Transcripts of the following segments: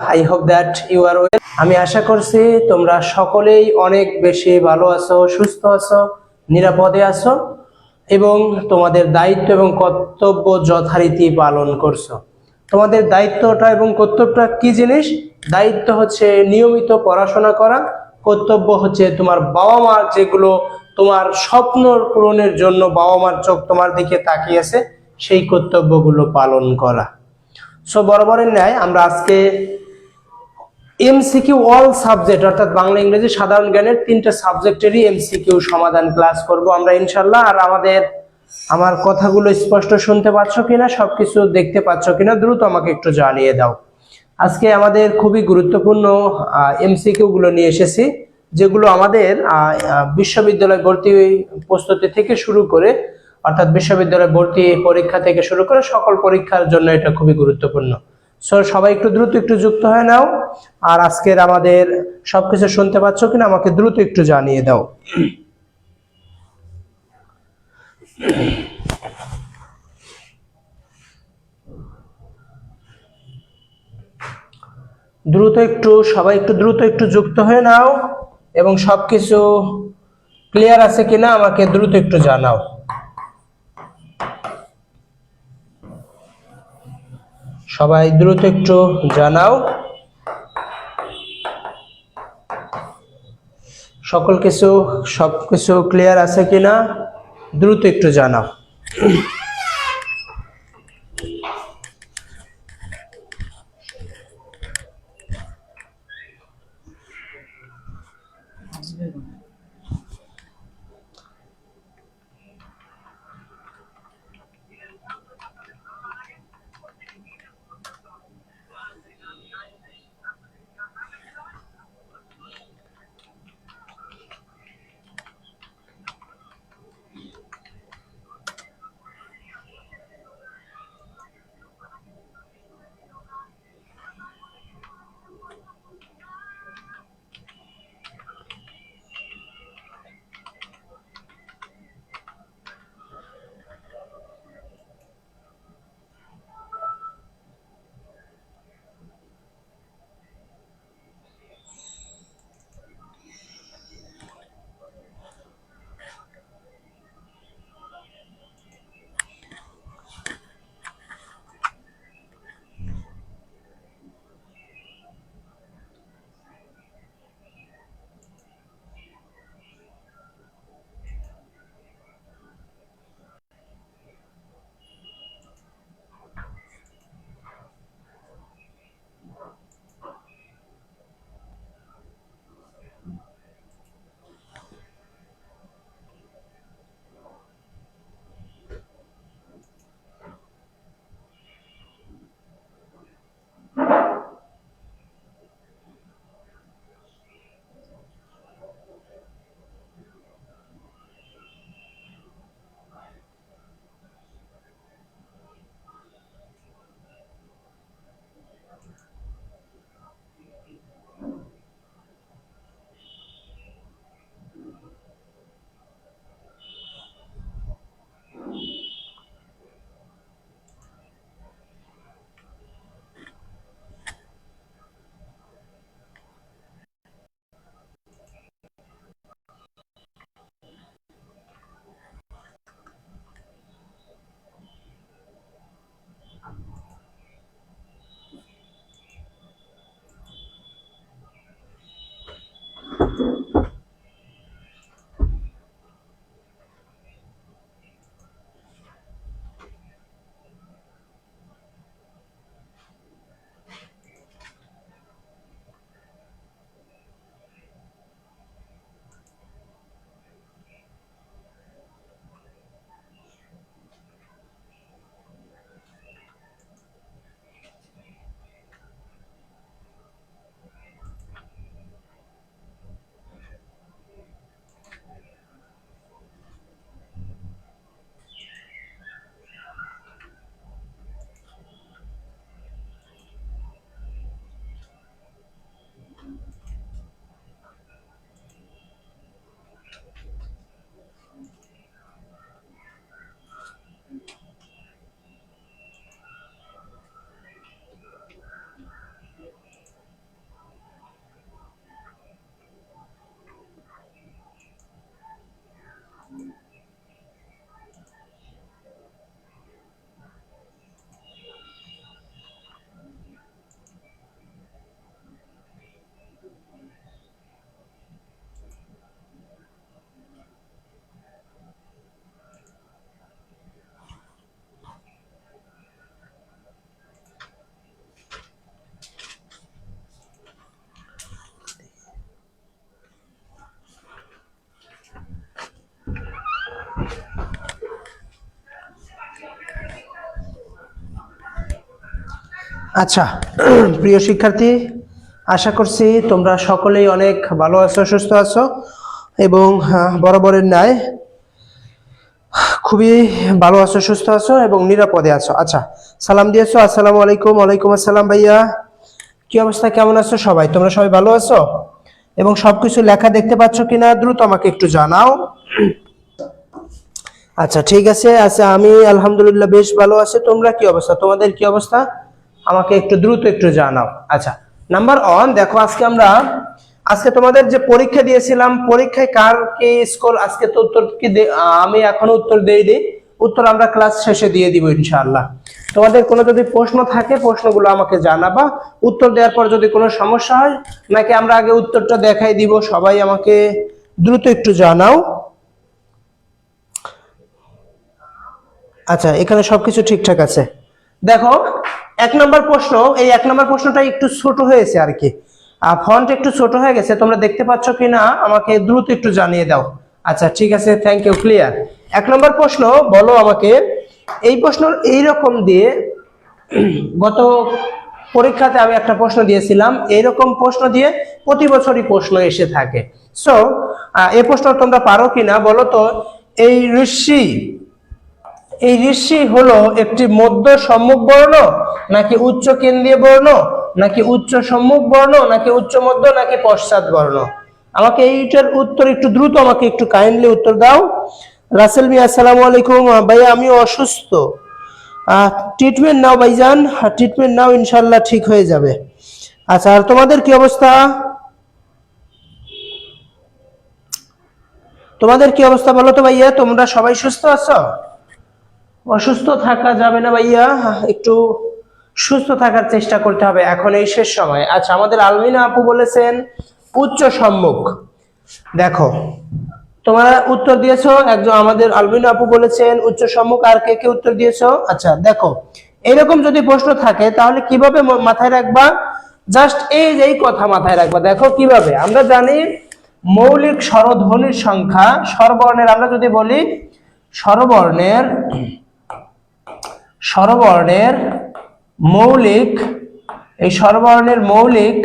I hope that you are well. আমি আশা করছি তোমরা সকলেই অনেক বেশি ভালো আছো, সুস্থ আছো, নিরাপদে আছো এবং তোমাদের দায়িত্ব এবং কর্তব্য যথারীতি পালন করছো। তোমাদের দায়িত্বটা এবং কর্তব্যটা কি জিনিস? দায়িত্ব হচ্ছে নিয়মিত পড়াশোনা করা, কর্তব্য হচ্ছে তোমার বাবা মার যেগুলো তোমার স্বপ্ন পূরণের জন্য বাবা মার চোখ তোমার দিকে তাকিয়েছে সেই কর্তব্যগুলো পালন করা। সো বরাবরের ন্যায় আমরা আজকে এমসিকিউ অল সাবজেক্ট অর্থাৎ বাংলা ইংরেজি সাধারণ জ্ঞানের 3টা সাবজেক্টেরই এমসিকিউ সমাধান ক্লাস করব আমরা ইনশাআল্লাহ। আর আমার কথাগুলো স্পষ্ট শুনতে পাচ্ছ কিনা, সবকিছু দেখতে পাচ্ছ কিনা দ্রুত আমাকে একটু জানিয়ে দাও। আজকে আমাদের খুবই গুরুত্বপূর্ণ এমসিকিউ গুলো নিয়ে এসেছি, যেগুলো আমাদের বিশ্ববিদ্যালয় ভর্তি প্রস্তুতি থেকে শুরু করে অর্থাৎ বিশ্ববিদ্যালয় ভর্তি পরীক্ষা থেকে শুরু করে সকল পরীক্ষার জন্য এটা খুবই গুরুত্বপূর্ণ। সো সবাই দ্রুত একটু যুক্ত হয়ে নাও। আর আজকের আমাদের সবকিছু শুনতে পাচ্ছ কিনা আমাকে দ্রুত একটু জানিয়ে দাও। সবাই একটু দ্রুত একটু যুক্ত হয়ে নাও এবং সবকিছু ক্লিয়ার আছে কিনা আমাকে দ্রুত একটু জানাও। সবাই দ্রুত একটু জানাও সবকিছু ক্লিয়ার আছে কিনা দ্রুত একটু জানাও। আচ্ছা প্রিয় শিক্ষার্থী, আশা করছি তোমরা সকলেই অনেক ভালো আছো, সুস্থ আছো এবং বরাবরের ন্যায় খুবই ভালো আছো, সুস্থ আছো এবং নিরাপদে আছো। আচ্ছা, সালাম দিয়েছো, আসসালামু আলাইকুম। ওয়ালাইকুম আসসালাম ভাইয়া, কি অবস্থা, কেমন আছো সবাই? তোমরা সবাই ভালো আছো এবং সবকিছু লেখা দেখতে পাচ্ছ কিনা দ্রুত আমাকে একটু জানাও। আচ্ছা ঠিক আছে। আচ্ছা আমি আলহামদুলিল্লাহ বেশ ভালো আছি। তোমরা কি অবস্থা, তোমাদের কি অবস্থা আমাকে একটু দ্রুত একটু জানাও। আচ্ছা, নাম্বার 1 দেখো, আজকে তোমাদের যে পরীক্ষা দিয়েছিলাম, পরীক্ষায় কার কি স্কোর, আজকে তো উত্তর কি আমি এখনো উত্তর দেইনি, উত্তর আমরা ক্লাস শেষে দিয়ে দিব ইনশাআল্লাহ। তোমাদের কোনো যদি প্রশ্ন থাকে প্রশ্নগুলো আমাকে জানাবা, উত্তর দেওয়ার পর যদি কোনো সমস্যা হয় নাকি আমরা আগে উত্তরটা দেখাই দিব, সবাই আমাকে দ্রুত একটু জানাও। আচ্ছা এখানে সবকিছু ঠিকঠাক আছে। দেখো 1 নম্বর প্রশ্ন, এই 1 নম্বর প্রশ্নটা একটু ছোট হয়েছে আর কি, ফন্ট একটু ছোট হয়ে গেছে, তোমরা দেখতে পাচ্ছ কিনা আমাকে দ্রুত একটু জানিয়ে দাও। আচ্ছা ঠিক আছে, থ্যাংক ইউ, ক্লিয়ার। 1 নম্বর প্রশ্ন বলো আমাকে, এই প্রশ্ন এইরকম দিয়ে গত পরীক্ষাতে আমি একটা প্রশ্ন দিয়েছিলাম, এইরকম প্রশ্ন দিয়ে প্রতি বছরই প্রশ্ন এসে থাকে। সো এই প্রশ্ন তোমরা পারো কিনা বলো তো। এই ঋষি হলো একটি মধ্য সম্মুখ বর্ণ নাকি উচ্চ কেন্দ্রীয় বর্ণ নাকি উচ্চ সম্মুখ বর্ণ নাকি উচ্চ মধ্য নাকি পশ্চাৎ বর্ণ? আমাকে এইটার উত্তর একটু দ্রুত আমাকে একটু কাইন্ডলি উত্তর দাও। রাসেল মিয়া, আসসালামু আলাইকুম ভাইয়া, আমি অসুস্থ, ট্রিটমেন্ট নাও ভাইজান, ট্রিটমেন্ট নাও, ইনশাল্লাহ ঠিক হয়ে যাবে। আচ্ছা আর তোমাদের কি অবস্থা, বলো তো ভাইয়া, তোমরা সবাই সুস্থ আছো? অসুস্থ থাকা যাবে না ভাইয়া, একটু সুস্থ থাকার চেষ্টা করতে হবে এখন এই শেষ সময়। আচ্ছা আমাদের আলমিনা আপু বলেছেন উচ্চ সম্মুখ। দেখো তোমরা উত্তর দিয়েছো, একজন আমাদের আলমিনা আপু বলেছেন উচ্চ সম্মুখ, আর কে কে উত্তর দিয়েছো? আচ্ছা দেখো, এরকম যদি প্রশ্ন থাকে তাহলে কিভাবে মাথায় রাখবা, জাস্ট এই কথা মাথায় রাখবা। দেখো কিভাবে, আমরা জানি মৌলিক স্বরধ্বনির সংখ্যা, স্বরবর্ণের, আমরা যদি বলি স্বরবর্ণের মৌলিক, এই স্বরবর্ণের মৌলিক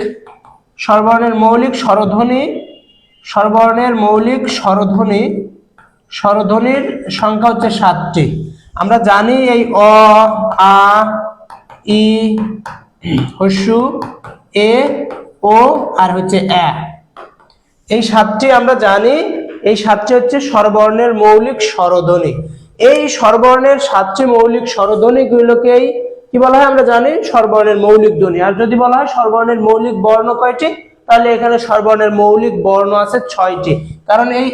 স্বরধ্বনির সংখ্যা হচ্ছে 7টি। আমরা জানি এই অ, আ, ই, হস্যু, এ, ও আর হচ্ছে এ, এই 7টি আমরা জানি, এই 7টি হচ্ছে স্বরবর্ণের মৌলিক স্বরধ্বনি। এই স্বরবর্ণের 7টি মৌলিক স্বরধ্বনি গুলোকেই কি বলা হয়, আমরা জানি স্বরবর্ণের মৌলিক ধ্বনি। আর যদি বলা হয় স্বরবর্ণের মৌলিক বর্ণ কয়টি, তাহলে এখানে স্বরবর্ণের মৌলিক বর্ণ আছে 6টি। কারণ এই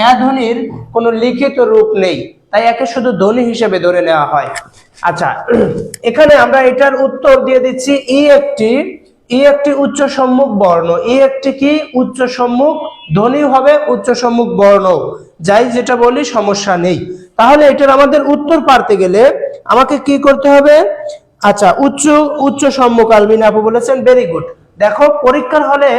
এ ধ্বনির কোনো লিখিত রূপ নেই, তাই একে শুধু ধ্বনি হিসেবে ধরে নেওয়া হয়। আচ্ছা এখানে আমরা এটার উত্তর দিয়ে দিচ্ছি, ই একটি উচ্চ সম্মুখ বর্ণ, একটি কি উচ্চ সম্মুখ ধ্বনি হবে, উচ্চ সম্মুখ বর্ণ, যাই যেটা বলি সমস্যা নেই। তাহলে এটার আমাদের উত্তর পারতে গেলে আমাকে কি করতে হবে? আচ্ছা উচ্চ সম্মুখ, আলমিনা আপু বলেছেন, ভেরি গুড। দেখো পরীক্ষার হলে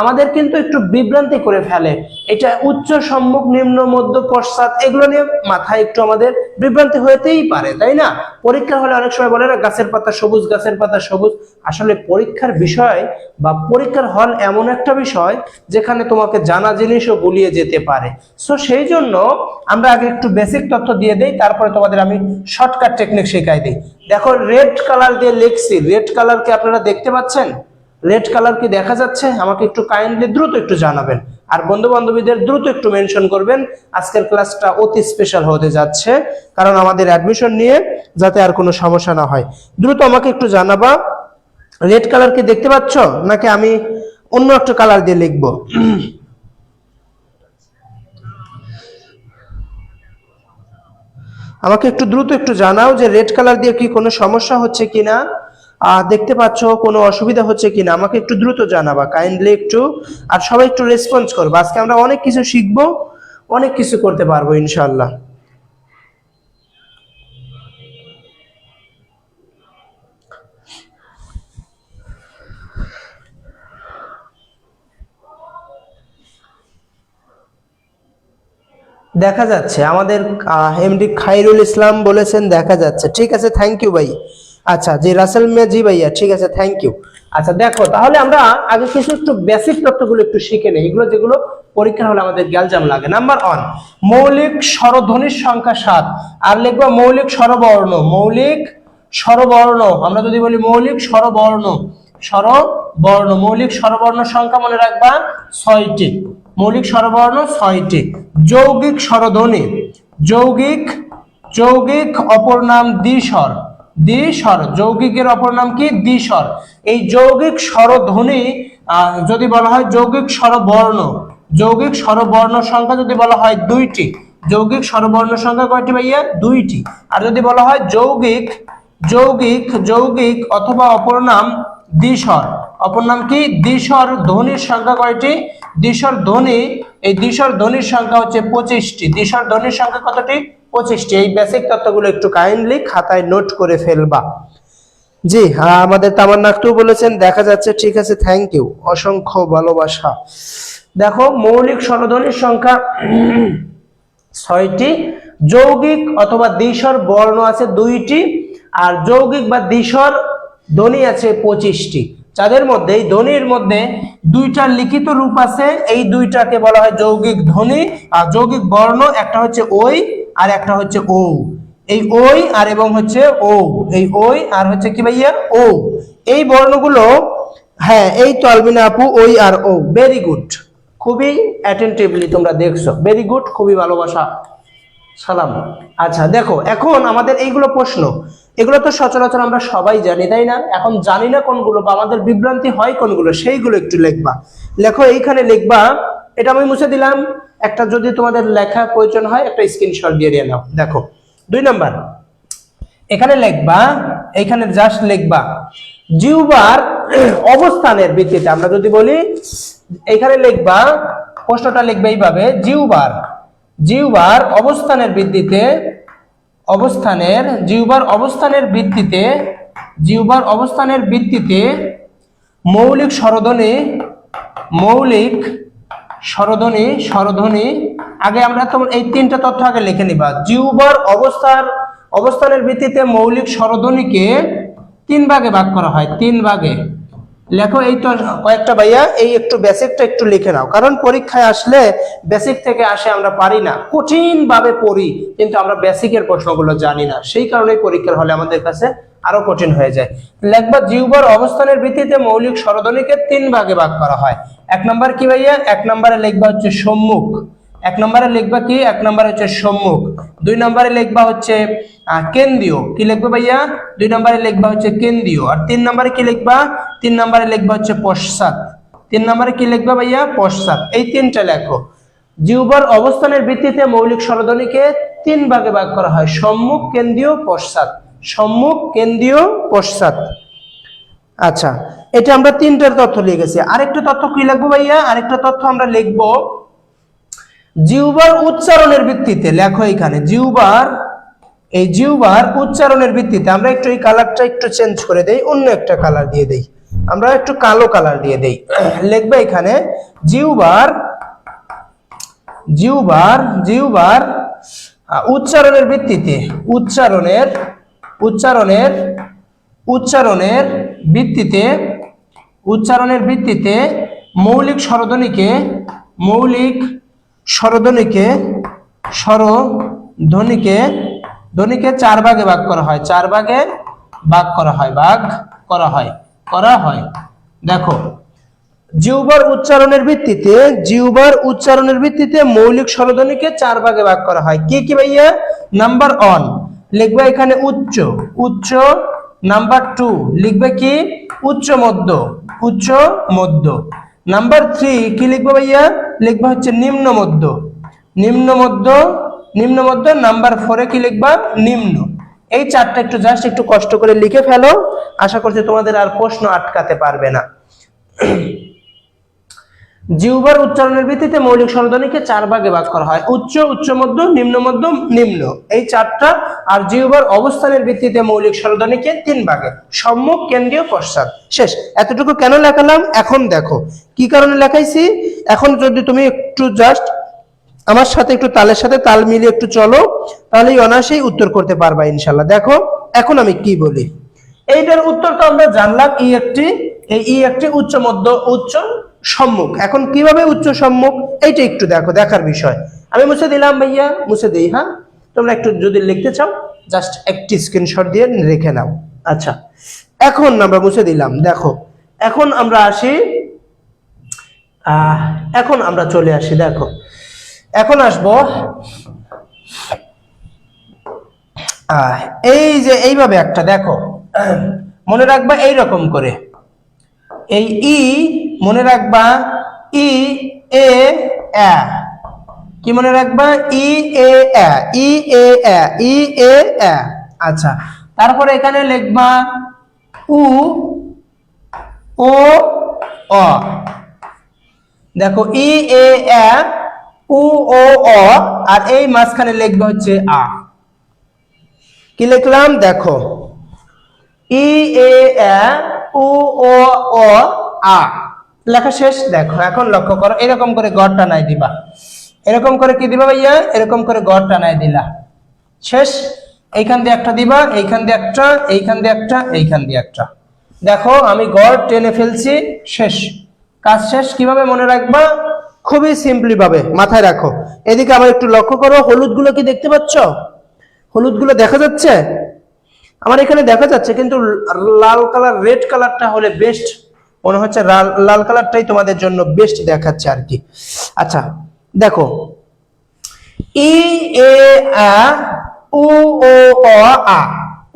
আমাদের কিন্তু একটু বিভ্রান্তি করে ফেলে, এটা উচ্চ সম্মুখ নিম্ন মধ্য পশ্চাৎ এগুলো নিয়ে মাথায় একটু আমাদের বিভ্রান্তি হতেই পারে, তাই না? পরীক্ষার হলে অনেক সময় বলে না গাছের পাতা সবুজ, গাছের পাতা সবুজ। আসলে পরীক্ষার বিষয় বা পরীক্ষার হল এমন একটা বিষয় যেখানে তোমাকে জানা জিনিসও গুলিয়ে যেতে পারে। সো সেই জন্য আমরা আগে একটু বেসিক তথ্য দিয়ে দেই, তারপরে তোমাদের আমি শর্টকাট টেকনিক শেখাই দিই। দেখো রেড কালার দিয়ে লিখছি, রেড কালার কি আপনারা দেখতে পাচ্ছেন? রেড কালার কি দেখা যাচ্ছে? আমাকে একটু কাইন্ডলি দ্রুত একটু জানাবেন, আর বন্ধু বান্ধবীদের দ্রুত একটু মেনশন করবেন। আজকের ক্লাসটা অতি স্পেশাল হতে যাচ্ছে, কারণ আমাদের অ্যাডমিশন নিয়ে যাতে আর কোনো সমস্যা না হয়। দ্রুত আমাকে একটু জানাবা, রেড কালার কি দেখতে পাচ্ছ নাকি আমি অন্য একটা কালার দিয়ে লিখবো? আমাকে একটু দ্রুত একটু জানাও যে রেড কালার দিয়ে কি কোনো সমস্যা হচ্ছে কিনা, দেখতে পাচ্ছ কোনো অসুবিধা হচ্ছে কিনা, আমাকে একটু দ্রুত জানাবা কাইন্ডলি একটু। আর সবাই একটু রেসপন্স করবো, আজকে আমরা অনেক কিছু শিখবো, অনেক কিছু করতে পারবো ইনশাআল্লাহ। দেখা যাচ্ছে আমাদের এমডি খাইরুল ইসলাম বলেছেন দেখা যাচ্ছে, ঠিক আছে, থ্যাংক ইউ ভাই। আচ্ছা জি রাসেল মিয়া, জি ভাইয়া, ঠিক আছে, থ্যাংক ইউ। আচ্ছা দেখো, তাহলে আমরা আগে কিছু একটু বেসিক তথ্যগুলো একটু শিখে নেই, এগুলো যেগুলো পরীক্ষা হলে আমাদের গ্যালজাম লাগে। নাম্বার 1, মৌলিক স্বরধ্বনির সংখ্যা 7। আর লিখবা মৌলিক স্বরবর্ণ, মৌলিক স্বরবর্ণ। আমরা যদি বলি মৌলিক স্বরবর্ণ, স্বরবর্ণ, মৌলিক স্বরবর্ণ সংখ্যা মনে রাখবা 6টি। মৌলিক স্বরবর্ণ 6টি। যৌগিক স্বরধ্বনি, যৌগিক, যৌগিক অপর নাম দ্বিস্বর, দ্বিস্বর, যৌগিকের অপর নাম কি? দ্বিস্বর। এই যৌগিক স্বরধ্বনি যদি বলা হয় যৌগিক স্বরবর্ণ, যৌগিক স্বরবর্ণ সংখ্যা যদি বলা হয় 2টি। যৌগিক স্বরবর্ণ সংখ্যা কয়টি ভাইয়া? 2টি। আর যদি বলা হয় যৌগিক, যৌগিক, যৌগিক অথবা অপর নাম দ্বিস্বর, অপর নাম কি? দ্বিস্বর ধ্বনির সংখ্যা কয়টি? দ্বিস্বর ধ্বনি, এই দ্বিস্বর ধ্বনির সংখ্যা হচ্ছে 25টি। দ্বিস্বর ধ্বনির সংখ্যা কতটি? 25টি। এই বেসিক তথ্যগুলো একটু কাইন্ডলি খাতায় নোট করে ফেলবা। জি হ্যাঁ, আমাদের তামান্না একটু বলেছেন, দেখা যাচ্ছে, ঠিক আছে, থ্যাংক ইউ, অসংখ্য ভালোবাসা। দেখো মৌলিক স্বরধ্বনির সংখ্যা 6টি, যৌগিক অথবা দ্বিস্বর বর্ণ আছে 2টি, আর যৌগিক বা দ্বিস্বর ধ্বনি আছে 25টি। যাদের মধ্যে এই ধ্বনির মধ্যে 2টার লিখিত রূপ আছে, এই 2টাকে বলা হয় যৌগিক ধ্বনি আর যৌগিক বর্ণ। একটা হচ্ছে ওই আর একটা হচ্ছে ও। এই ওই আর এবং হচ্ছে ও, এই ওই আর হচ্ছে কি ভাইয়া? ও। এই বর্ণগুলো, হ্যাঁ এই তো আলমিনা আপু, ওই আর ও, ভেরি গুড, খুবই অ্যাটেন্টিভলি তোমরা দেখছো, ভেরি গুড, খুবই ভালোবাসা, সালাম। আচ্ছা দেখো, এখন আমাদের এইগুলো প্রশ্ন, এগুলো তো সচরাচর আমরা সবাই জানি, তাই না? এখন জানি না কোনগুলো বা আমাদের বিভ্রান্তি হয় কোনগুলো, সেইগুলো একটু লিখবা। লেখো, এইখানে লিখবা, এটা আমি মুছে দিলাম, একটা যদি তোমাদের লেখা প্রয়োজন হয় একটা স্ক্রিনশট দিয়ে নাও। দেখো 2 নাম্বার, এখানে লিখবা, এখানে জাস্ট লিখবা জিহ্বার অবস্থানের ভিত্তিতে। আমরা যদি বলি এখানে লিখবা, প্রশ্নটা লিখবে এইভাবে, জিহ্বার, জিহ্বার অবস্থানের ভিত্তিতে, অবস্থানের, জিহ্বার অবস্থানের ভিত্তিতে, জিহ্বার অবস্থানের ভিত্তিতে মৌলিক স্বরধ্বনি, মৌলিক স্বরধ্বনি, স্বরধ্বনি, আগে আমরা তো এই 3টা তথ্য আগে লিখে নিবা। জিহ্বার অবস্থানের ভিত্তিতে মৌলিক স্বরধ্বনিকে 3 ভাগে ভাগ করা হয়, 3 ভাগে। লেখো, এই তো কয়েকটা ভাইয়া, এই একটু বেসিকটা একটু লিখে নাও, কারণ পরীক্ষায় আসলে বেসিক থেকে আসে আমরা পারি না, কঠিন ভাবে পড়ি কিন্তু আমরা বেসিকের প্রশ্নগুলো জানি না, সেই কারণেই পরীক্ষার হলে আমাদের কাছে আরো কঠিন হয়ে যায়। লিখবা জিহ্বার অবস্থানের ভিত্তিতে মৌলিক স্বরধ্বনিকে 3 ভাগে ভাগ করা হয়। 1 নাম্বার কি ভাইয়া? 1 নম্বরে লিখবা হচ্ছে সম্মুখ, 1 নম্বরে লিখবা কি? 1 নম্বরে হচ্ছে সম্মুখ। 2 নম্বরে লিখবা হচ্ছে কেন্দ্রীয়, কি লিখবে ভাইয়া? 2 নম্বরে লিখবা হচ্ছে কেন্দ্রীয়। আর 3 নম্বরে কি লিখবা? 3 নম্বরে লিখবা হচ্ছে পশ্চাৎ। 3 নম্বরে কি লিখবা ভাইয়া? পশ্চাৎ। এই 3টা লেখো। জিহ্বার অবস্থানের ভিত্তিতে মৌলিক স্বরধ্বনিকে 3 ভাগে ভাগ করা হয়, সম্মুখ, কেন্দ্রীয়, পশ্চাৎ। সম্মুখ, কেন্দ্রীয়, পশ্চাৎ। আচ্ছা, এটা আমরা 3টার তথ্য লিখেছি। আরেকটা তথ্য কি লিখবো ভাইয়া? আরেকটা তথ্য আমরা লিখবো জিহ্বার উচ্চারণের ভিত্তিতে। লেখো এখানে জিহ্বার, এই জিহ্বার উচ্চারণের ভিত্তিতে আমরা একটু এই কালারটা একটু চেঞ্জ করে দেই, অন্য একটা কালার দিয়ে দেই, আমরা একটু কালো কালার দিয়ে দেই। লিখবে এখানে জিহ্বার, জিহ্বার, জিহ্বার উচ্চারণের ভিত্তিতে, উচ্চারণের, উচ্চারণের, উচ্চারণের ভিত্তিতে, উচ্চারণের ভিত্তিতে মৌলিক স্বরধ্বনিকে, মৌলিক স্বরধ্বনিকে, স্বরধ্বনিকে, ধ্বনিকে 4 ভাগে ভাগ করা হয়, 4 ভাগে ভাগ করা হয়, ভাগ করা হয়, করা হয়। দেখো, জিহ্বার উচ্চারণের ভিত্তিতে, জিহ্বার উচ্চারণের ভিত্তিতে মৌলিক স্বরধ্বনিকে 4 ভাগে ভাগ করা হয়। কি কি ভাইয়া? নাম্বার 1 লিখবে এখানে উচ্চ, উচ্চ। নাম্বার 2 লিখবে কি? উচ্চ মধ্য, উচ্চ মধ্য। নাম্বার 3 কি লিখবে ভাইয়া? লিখবে হচ্ছে নিম্ন মধ্য, নিম্ন মধ্য, নিম্ন মধ্য। নাম্বার 4 কি লিখবা? নিম্ন। এই 4টা একটু জাস্ট একটু কষ্ট করে লিখে ফেলো, আশা করছি তোমাদের আর প্রশ্ন আটকাতে পারবে না। জিহ্বার উচ্চারণের ভিত্তিতে মৌলিক স্বরধ্বনিকে 4 ভাগে ভাগ করা হয়, উচ্চ, উচ্চ মধ্য, নিম্ন মধ্য, নিম্ন, এই 4টা। আর জিহ্বার অবস্থানের ভিত্তিতে মৌলিক স্বরধ্বনিকে 3 ভাগে, সম্মুখ, কেন্দ্রীয়, পশ্চাৎ। শেষ। এতটুকু কেন লেখালাম এখন দেখো কি কারণে লেখাইছি। এখন যদি তুমি একটু জাস্ট আমার সাথে একটু তালের সাথে তাল মিলিয়ে একটু চলো, তাহলেই অনায়াসেই উত্তর করতে পারবা ইনশাআল্লাহ। দেখো এখন আমি কি বলি, এইটার উত্তর তো আমরা জানলাম, ই একটি উচ্চ মধ্য উচ্চ সম্মুখ। এখন কিভাবে উচ্চ সম্মুখ এইটা একটু দেখো, দেখার বিষয়। আমি মুছে দিলাম ভাইয়া, মুছে দিই। হ্যাঁ, তোমরা একটু যদি লিখতে চাও জাস্ট একটি স্ক্রিনশট দিয়ে রেখে নাও। আচ্ছা, এখন আমরা মুছে দিলাম। দেখো এখন আমরা আসি, এখন আমরা চলে আসি। দেখো এখন আসবো এই যে এইভাবে একটা দেখো, মনে রাখবা এইরকম করে, এই ই মনে রাখবা ই এ এ, কি মনে রাখবা ই এ এ, ই এ এ, ই এ এ। আচ্ছা, তারপরে এখানে লিখবা উ ও অ। দেখো ই এ এ, উ ও অ, আর এই মাঝখানে লিখবা হচ্ছে আ। কি লিখলাম দেখো, ই এ এ, উ ও অ, আ, লেখা শেষ। দেখো এখন লক্ষ্য করো, এরকম করে গড় টানাই দিবা। এরকম করে কি দিবা ভাইয়া, এরকম করে গড় টানাই দিলা, শেষ। এইখান দিয়ে একটা দিবা, এইখান দিয়ে একটা, এইখান দিয়ে একটা, এইখান দিয়ে একটা। দেখো আমি গড় টেনে ফেলছি, শেষ, কাজ শেষ। কিভাবে মনে রাখবা, খুবই সিম্পলি ভাবে মাথায় রাখো। এদিকে আবার একটু লক্ষ্য করো, হলুদ গুলো কি দেখতে পাচ্ছ? হলুদ গুলো দেখা যাচ্ছে? আমার এখানে দেখা যাচ্ছে, কিন্তু লাল কালার, রেড কালারটা হলে বেস্ট মনে হচ্ছে। লাল কালারটাই তোমাদের জন্য বেস্ট দেখাচ্ছে আর কি। আচ্ছা দেখো, ই এ আ, উ ও অ আ।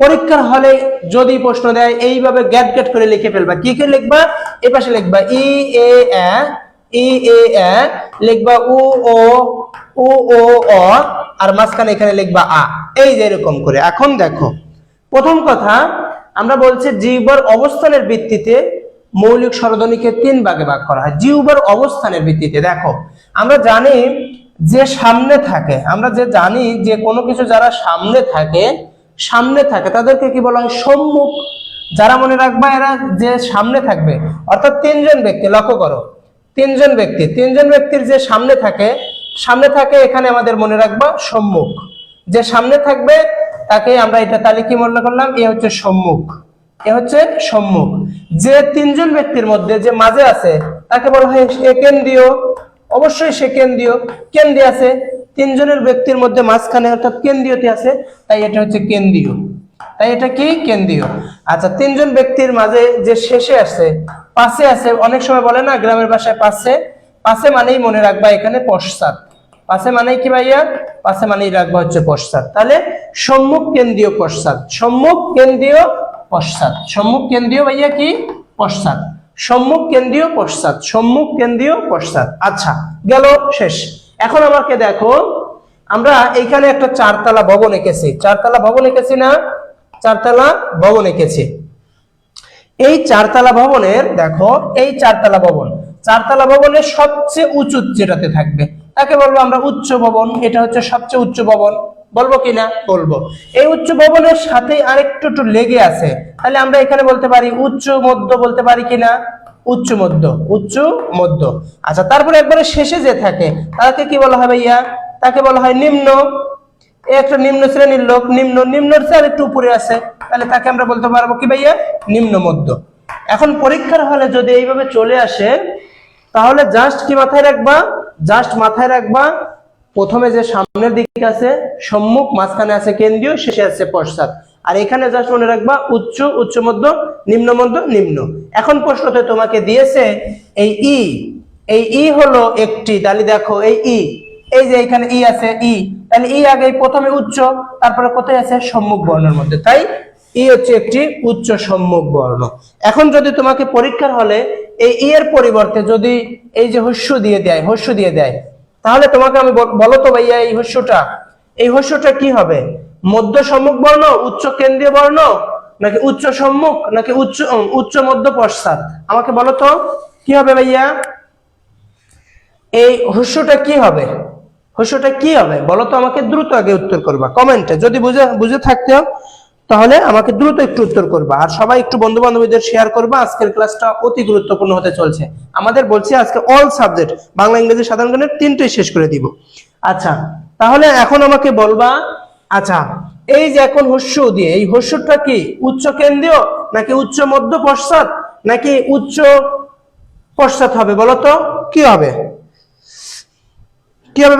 পরীক্ষার হলে যদি প্রশ্ন দেয় এইভাবে গ্যাট গ্যাট করে লিখে ফেলবা। কি কি লিখবা, এই পাশে লিখবা ই এ আ, ই এ আ, লিখবা উ ও অ, আর মাঝখানে এখানে লিখবা আ, এই যে এরকম করে। এখন দেখো প্রথম কথা, আমরা বলছি জিহ্বার অবস্থানের ভিত্তিতে মৌলিক স্বরধ্বনিকে 3 ভাগে ভাগ করা হয়। জিহ্বার অবস্থানের ভিত্তিতে দেখো, আমরা জানি যে সামনে থাকে, আমরা যে জানি যে কোনো কিছু যারা সামনে থাকে তাদেরকে কি বলা হয়, সম্মুখ। যারা মনে রাখবা এরা যে সামনে থাকবে, অর্থাৎ 3 জন ব্যক্তি, লক্ষ্য করো 3 জন ব্যক্তির যে সামনে থাকে এখানে আমাদের মনে রাখবা সম্মুখ। যে সামনে থাকবে তাকে আমরা এটা তাহলে কি মনে করলাম, এ হচ্ছে সম্মুখ, এ হচ্ছে সম্মুখ। যে 3 জন ব্যক্তির মধ্যে যে মাঝে আছে তাকে বলা হয় কেন্দ্রীয়। অবশ্যই সে কেন্দ্রীয় আছে 3 জনের ব্যক্তির মধ্যে মাঝখানে, অর্থাৎ কেন্দ্রীয়তে আছে, তাই এটা হচ্ছে কেন্দ্রীয়। তাই এটা কি কেন্দ্রীয়। আচ্ছা, 3 জন ব্যক্তির মাঝে যে শেষে আছে, পাশে আছে, অনেক সময় বলে না গ্রামের ভাষায় পাশে মানেই মনে রাখবা এখানে পশ্চাৎ। পাশে মানেই কি ভাইয়া, পাশে মানেই রাখবা হচ্ছে পশ্চাৎ। তাহলে সম্মুখ কেন্দ্রীয় পশ্চাৎ, সম্মুখ কেন্দ্রীয় পশ্চাৎ, সম্মুখ কেন্দ্রীয় ভাইয়া কি পশ্চাৎ, সম্মুখ কেন্দ্রীয় পশ্চাৎ, সম্মুখ কেন্দ্রীয় পশ্চাৎ। আচ্ছা গেল, শেষ। এখন আমাকে দেখো, আমরা এইখানে একটা 4 তলা ভবন এঁকেছি, 4 তলা ভবন এঁকেছি না, 4 তলা ভবন এঁকেছি। এই 4 তলা ভবনের দেখো, এই 4 তলা ভবনের সবচেয়ে উঁচু যেটাতে থাকবে তাকে বলবো আমরা উচ্চ ভবন। এটা হচ্ছে সবচেয়ে উচ্চ ভবন, বলবো কিনা, বলবো। এই উচ্চ ভবনের সাথে আরেকটু লেগে আছে, তাহলে আমরা এখানে বলতে পারি উচ্চ মধ্য, বলতে পারি কিনা, উচ্চ মধ্য। আচ্ছা, তারপরে একবারে শেষে যে থাকে তাকে কি বলা হয় ভাইয়া, তাকে বলা হয় নিম্ন। একটা নিম্ন শ্রেণীর লোক, নিম্নর চেয়ে আরেকটু উপরে আছে, তাহলে তাকে আমরা বলতে পারবো কি ভাইয়া, নিম্ন মধ্য। এখন পরীক্ষার হলে যদি এইভাবে চলে আসে, তাহলে জাস্ট কি মাথায় রাখবা, প্রথমে যে সামনের দিকে আছে সম্মুখ, মাঝখানে আছে কেন্দ্রীয়, শেষে আছে পশ্চাৎ। আর এখানে জাস্ট মনে রাখবা উচ্চ মধ্য, নিম্ন। এখন প্রশ্নতে তোমাকে দিয়েছে এই ই হলো একটি, তাহলে দেখো এই যে এখানে ই আছে, তাহলে আগে প্রথমে উচ্চ, তারপরে কোথায় আছে, সম্মুখ বর্ণের মধ্যে, তাই হচ্ছে একটি উচ্চ সম্মুখ বর্ণ। এখন যদি তোমাকে পরীক্ষার হলে এই এর পরিবর্তে যদি এই যে হস্য দিয়ে দেয়, তাহলে তোমাকে আমি বলো তো ভাইয়া, এই হস্যটা কি হবে, মধ্য সম্মুখ বর্ণ, উচ্চ কেন্দ্রীয় বর্ণ, নাকি উচ্চ সম্মুখ, নাকি উচ্চ মধ্য পশ্চাৎ? আমাকে বলো তো কি হবে ভাইয়া, এই হস্যটা কি হবে বলো তো আমাকে। দ্রুত আগে উত্তর করবা কমেন্টে, যদি বুঝে থাকতে তাহলে আমাকে দ্রুত একটু উত্তর করবা। আর সবাই একটু বন্ধু বান্ধবীদের শেয়ার করবা। আজকের ক্লাসটা অতি গুরুত্বপূর্ণ হতে চলছে আমাদের, বলছি আজকে অল সাবজেক্ট বাংলা ইংরেজি সাধারণ জ্ঞানের 3টেই শেষ করে দিব। আচ্ছা, তাহলে এখন আমাকে বলবা, আচ্ছা এই যে এখন হস্য দিয়ে, এই হস্যটা কি উচ্চ কেন্দ্রীয় নাকি উচ্চ মধ্য পশ্চাৎ নাকি উচ্চ পশ্চাৎ হবে বলো তো? কি হবে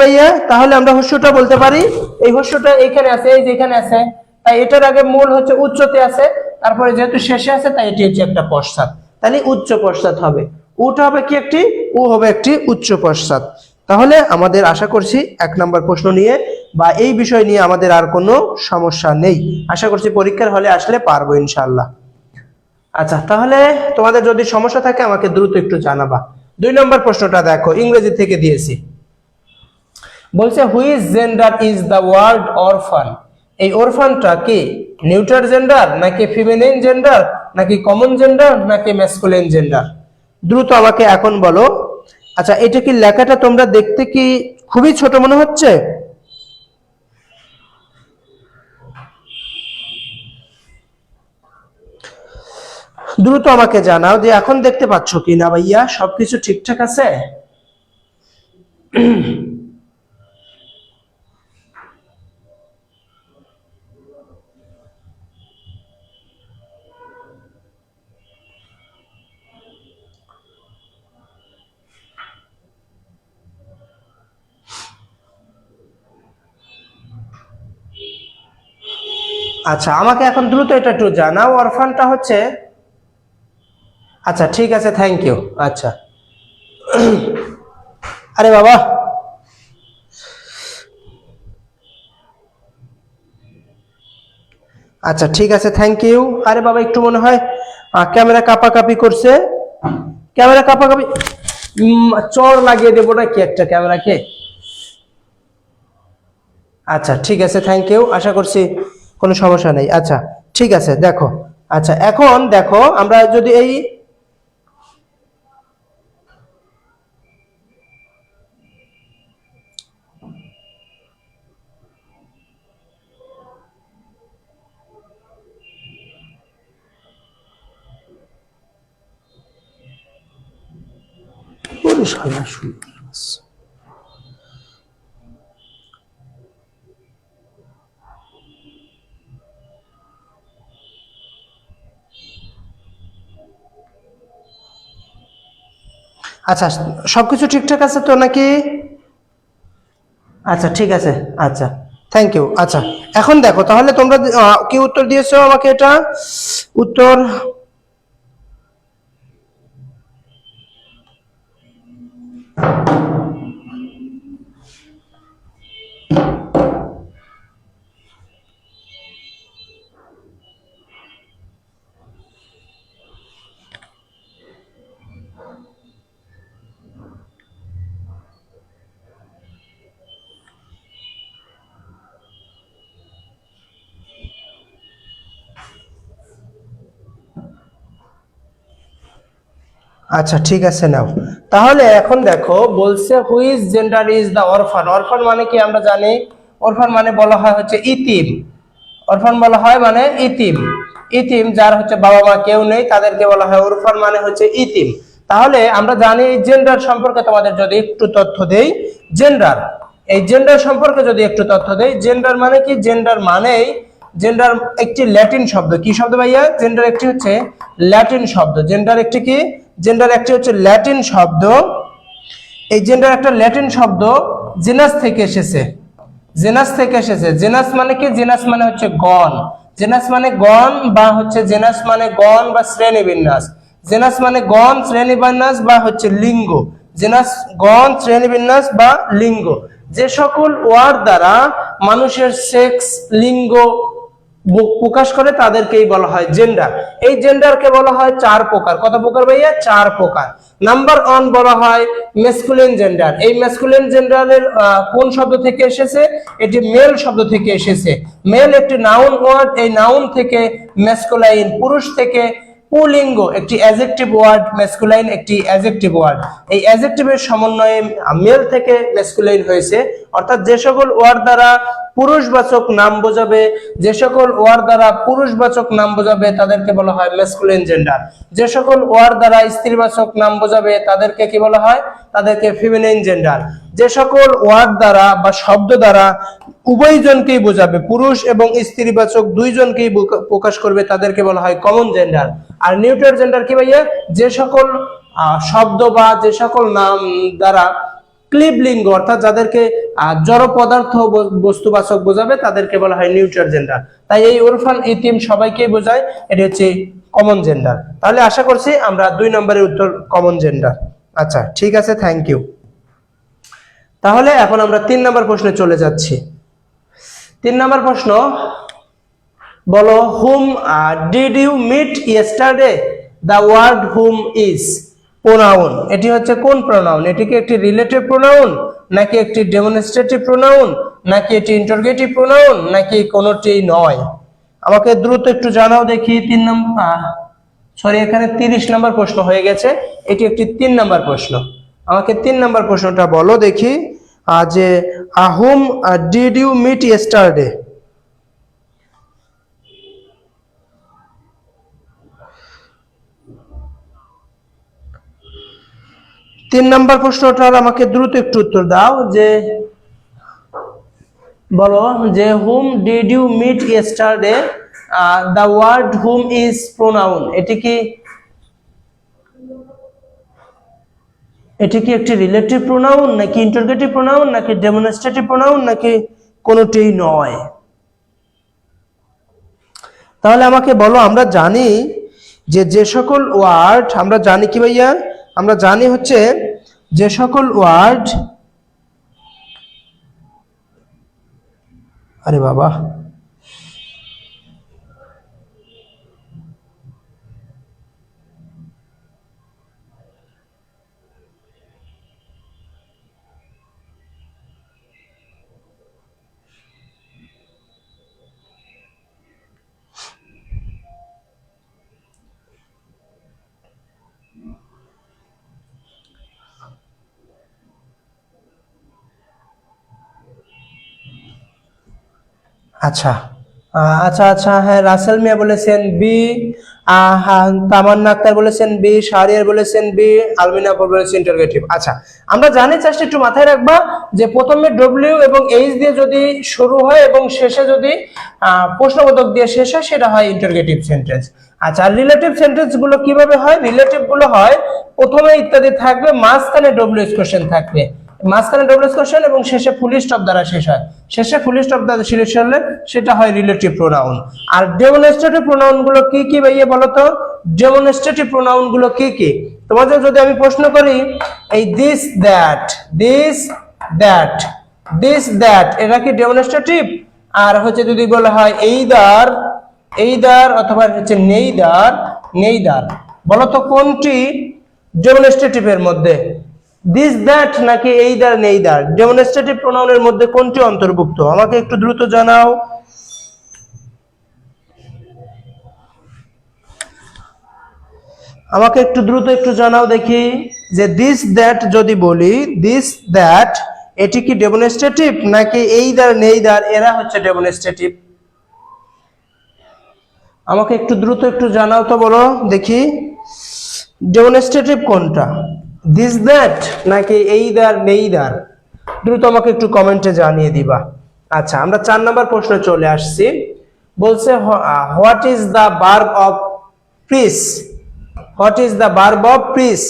ভাইয়া? তাহলে আমরা হস্যটা বলতে পারি, এই হস্যটা এখানে আছে, এই যে এখানে আছে, তাই এটার আগে মূল হচ্ছে উচ্চতে আছে, তারপরে যেহেতু শেষে আছে তাই এটি হচ্ছে একটা পশ্চাৎ, তাহলে উচ্চ পশ্চাৎ হবে। উটা হবে কি একটি, উ হবে একটি উচ্চ পশ্চাৎ। তাহলে আমাদের আশা করছি 1 নম্বর প্রশ্ন নিয়ে বা এই বিষয় নিয়ে আমাদের আর কোনো সমস্যা নেই। আশা করছি পরীক্ষার হলে আসলে পারবো ইনশাআল্লাহ। আচ্ছা, তাহলে তোমাদের যদি সমস্যা থাকে আমাকে দ্রুত একটু জানাবা। 2 নম্বর প্রশ্নটা দেখো, ইংরেজি থেকে দিয়েছি। বলছে which gender is the word orphan? এই অরফানটা কি নিউট্রাল জেন্ডার নাকি ফিমেনিন জেন্ডার নাকি কমন জেন্ডার নাকি ম্যাসকুলিন জেন্ডার? দ্রুত আমাকে এখন বলো। আচ্ছা, এটা কি লেখাটা তোমরা দেখতে কি খুবই ছোট মনে হচ্ছে? দ্রুত আমাকে জানাও যে এখন দেখতে পাচ্ছ কি না ভাইয়া, সবকিছু ঠিকঠাক আছে? আচ্ছা, আমাকে এখন দ্রুত এটা একটু জানাও, অরফানটা হচ্ছে। আচ্ছা ঠিক আছে, থ্যাংক ইউ। আচ্ছা আরে বাবা, আচ্ছা ঠিক আছে, থ্যাংক ইউ। আরে বাবা, একটু মনে হয় ক্যামেরা কাপাকাপি করছে, ক্যামেরা কাপাকাপি, চড় লাগিয়ে দেবো নাকি একটা ক্যামেরাকে? আচ্ছা ঠিক আছে, থ্যাংক ইউ, আশা করছি কোনো সমস্যা নেই। আচ্ছা ঠিক আছে, দেখো। আচ্ছা এখন দেখো, আমরা যদি এই আচ্ছা সবকিছু ঠিকঠাক আছে তো নাকি? আচ্ছা ঠিক আছে, আচ্ছা থ্যাংক ইউ। আচ্ছা এখন দেখো, তাহলে তোমরা কি উত্তর দিয়েছো আমাকে? এটা উত্তর আচ্ছা ঠিক আছে, নাও। তাহলে এখন দেখো, বলছে হুইচ জেন্ডার ইজ দ্য অরফান। অরফান মানে কি আমরা জানি, অরফান মানে বলা হয় হচ্ছে ইতিম। অরফান বলা হয় মানে ইতিম, ইতিম যার হচ্ছে বাবা মা কেউ নেই তাদেরকে বলা হয় অরফান, মানে হচ্ছে ইতিম। তাহলে আমরা জানি জেন্ডার সম্পর্কে তোমাদের যদি একটু তথ্য দেই, জেন্ডার, এই জেন্ডার সম্পর্কে যদি একটু তথ্য দেই, জেন্ডার মানে কি? জেন্ডার মানেই, জেন্ডার একটি ল্যাটিন শব্দ। কি শব্দ ভাইয়া? জেন্ডার একটি হচ্ছে ল্যাটিন শব্দ। জেন্ডার একটি কি? জেন্ডার একটি হচ্ছে ল্যাটিন শব্দ। এই জেন্ডার একটা ল্যাটিন শব্দ, জেনাস থেকে এসেছে। জেনাস থেকে এসেছে। জেনাস মানে কি? জেনাস মানে হচ্ছে গণ। জেনাস মানে গণ, বা হচ্ছে জেনাস মানে গণ বা শ্রেণীবিন্যাস। জেনাস মানে গণ, শ্রেণীবিন্যাস বা হচ্ছে লিঙ্গ। জেনাস গণ, শ্রেণীবিন্যাস বা লিঙ্গ। যে সকল ওয়ার্ড দ্বারা মানুষের সেক্স, লিঙ্গ প্রকাশ করে তাদেরকেই বলা হয় জেন্ডার। এই জেন্ডারকে বলা হয় 4 প্রকার। কত প্রকার ভাইয়া? 4 প্রকার। নাম্বার 1 বলা হয় ম্যাসকুলিন জেন্ডার। এই ম্যাসকুলিন জেন্ডারের কোন শব্দ থেকে এসেছে? এটি মেল শব্দ থেকে এসেছে। মেল একটি নাউন ওয়ার্ড, এই নাউন থেকে ম্যাসকুলাইন, পুরুষ থেকে পুলিঙ্গ একটি অ্যাডজেক্টিভ ওয়ার্ড, ম্যাসকুলাইন একটি অ্যাডজেক্টিভ ওয়ার্ড। এই অ্যাডজেক্টিভের সমন্বয়ে মেল থেকে ম্যাসকুলাইন হয়েছে। অর্থাৎ যে সকল ওয়ার্ড দ্বারা পুরুষবাচক নাম বোঝাবে, যে সকল ওয়ার্ড দ্বারা পুরুষবাচক নাম বোঝাবে তাদেরকে বলা হয় ম্যাসকুলিন জেন্ডার। যে সকল ওয়ার্ড দ্বারা স্ত্রীবাচক নাম বোঝাবে তাদেরকে কি বলা হয়? তাদেরকে ফিমেনিন জেন্ডার। যে সকল ওয়ার্ড দ্বারা বা শব্দ দ্বারা উভয়জনকেই বোঝাবে, পুরুষ এবং স্ত্রীবাচক দুইজনকেই প্রকাশ করবে, তাদেরকে বলা হয় কমন জেন্ডার। আর নিউট্রাল জেন্ডার কি ভাইয়া, যে সকল শব্দ বা যে সকল নাম দ্বারা ক্লিব লিঙ্গ অর্থাৎ যাদেরকে জড় পদার্থ বস্তুবাচক বোঝাবে তাদেরকে বলা হয় নিউট্রাল জেন্ডার। তাই এই ওরফান ইতিম সবাইকেই বোঝায়, এটি হচ্ছে কমন জেন্ডার। তাহলে আশা করছি আমরা 2 নম্বরের উত্তর কমন জেন্ডার। আচ্ছা ঠিক আছে, থ্যাংক ইউ। তাহলে এখন আমরা 3 নম্বর প্রশ্নে চলে যাচ্ছি। 3 নম্বর প্রশ্ন, বলো whom did you meet yesterday. The word whom is pronoun. এটি হচ্ছে কোন প্রোনাউন? এটি কি একটি রিলেটিভ প্রোনাউন, নাকি একটি ডেমনস্ট্রেটিভ প্রোনাউন, নাকি এটি ইন্টারোগেটিভ প্রোনাউন, নাকি কোনোটি নয়? আমাকে দ্রুত একটু জানাও দেখি। 3 নম্বর, সরি এখানে 30 নম্বর প্রশ্ন হয়ে গেছে, এটি একটি 3 নম্বর প্রশ্ন। আমাকে 3 নম্বর প্রশ্নটা বলো দেখি, যে whom did you meet yesterday. 3 নম্বর প্রশ্নটার আমাকে দ্রুত একটু উত্তর দাও, যে বলো যে whom did you meet yesterday, the word whom is pronoun. এটি কি একটি রিলেটিভ প্রোনাউন, নাকি ইন্টারোগেটিভ প্রোনাউন, নাকি ডেমনস্ট্রেটিভ প্রোনাউন, নাকি কোনোটিই নয়? তাহলে আমাকে বলো, আমরা জানি যে সকল ওয়ার্ড, আমরা জানি কি ভাইয়া, আমরা জানি হচ্ছে যে সকল ওয়ার্ড, আরে বাবা, আচ্ছা আচ্ছা আচ্ছা, হ্যাঁ রাসেল মিয়া বলেছেন বি, তামান্না আক্তার বলেছেন বি, শাহরিয়ার বলেছেন বি, আলমিনা আপু বলেছেন ইন্টারোগেটিভ। আচ্ছা আমরা জানি, জাস্ট একটু মাথায় রাখবা যে প্রথমে ডব্লিউ এবং এইচ দিয়ে যদি শুরু হয় এবং শেষে যদি প্রশ্নবোধক দিয়ে শেষ হয়, সেটা হয় ইন্টারোগেটিভ সেন্টেন্স। আচ্ছা, আর রিলেটিভ সেন্টেন্স গুলো কিভাবে হয়? রিলেটিভ গুলো হয় প্রথমে ইত্যাদি থাকবে, মাঝখানে ডব্লিউএইচ কোশ্চেন থাকবে, মাঝখানে ডব্লিউএইচ কোশ্চেন এবং শেষে ফুল স্টপ দ্বারা শেষ হয়। শেষে ফুল স্টপ দ্বারা শেষ হলে সেটা হয় রিলেটিভ প্রোনাউন। আর ডেমনস্ট্রেটিভ প্রোনাউন গুলো কি কি ভাইয়া বলো তো? ডেমনস্ট্রেটিভ প্রোনাউন গুলো কি কি? তোমাদের যদি আমি প্রশ্ন করি, এই this that, this that, this that, এটা কি ডেমনস্ট্রেটিভ? আর হচ্ছে যদি বলা হয় এইদার, এইদার অথবা হচ্ছে নেইদার, নেইদার, বলো তো কোনটি ডেমনস্ট্রেটিভ এর মধ্যে? দিস দ্যাট নাকি এইদার নেইদার? ডেমনস্ট্রেটিভ প্রোনাউনের মধ্যে কোনটি অন্তর্ভুক্ত? আমাকে একটু দ্রুত জানাও। আমাকে একটু দ্রুত একটু জানাও দেখি, যে দিস দ্যাট যদি বলি, দিস দ্যাট এটি কি ডেমনস্ট্রেটিভ, নাকি এইদার নেইদার এরা হচ্ছে ডেমনস্ট্রেটিভ? আমাকে একটু দ্রুত একটু জানাও তো, বলো দেখি ডেমনস্ট্রেটিভ কোনটা, দিস দ্যাট নাকি এইদার নেইদার? দ্রুত আমাকে একটু কমেন্টে জানিয়ে দিবা। আচ্ছা, আমরা 4 নম্বর প্রশ্নে চলে আসছি। বলছে what is the verb of price. What is the verb of price?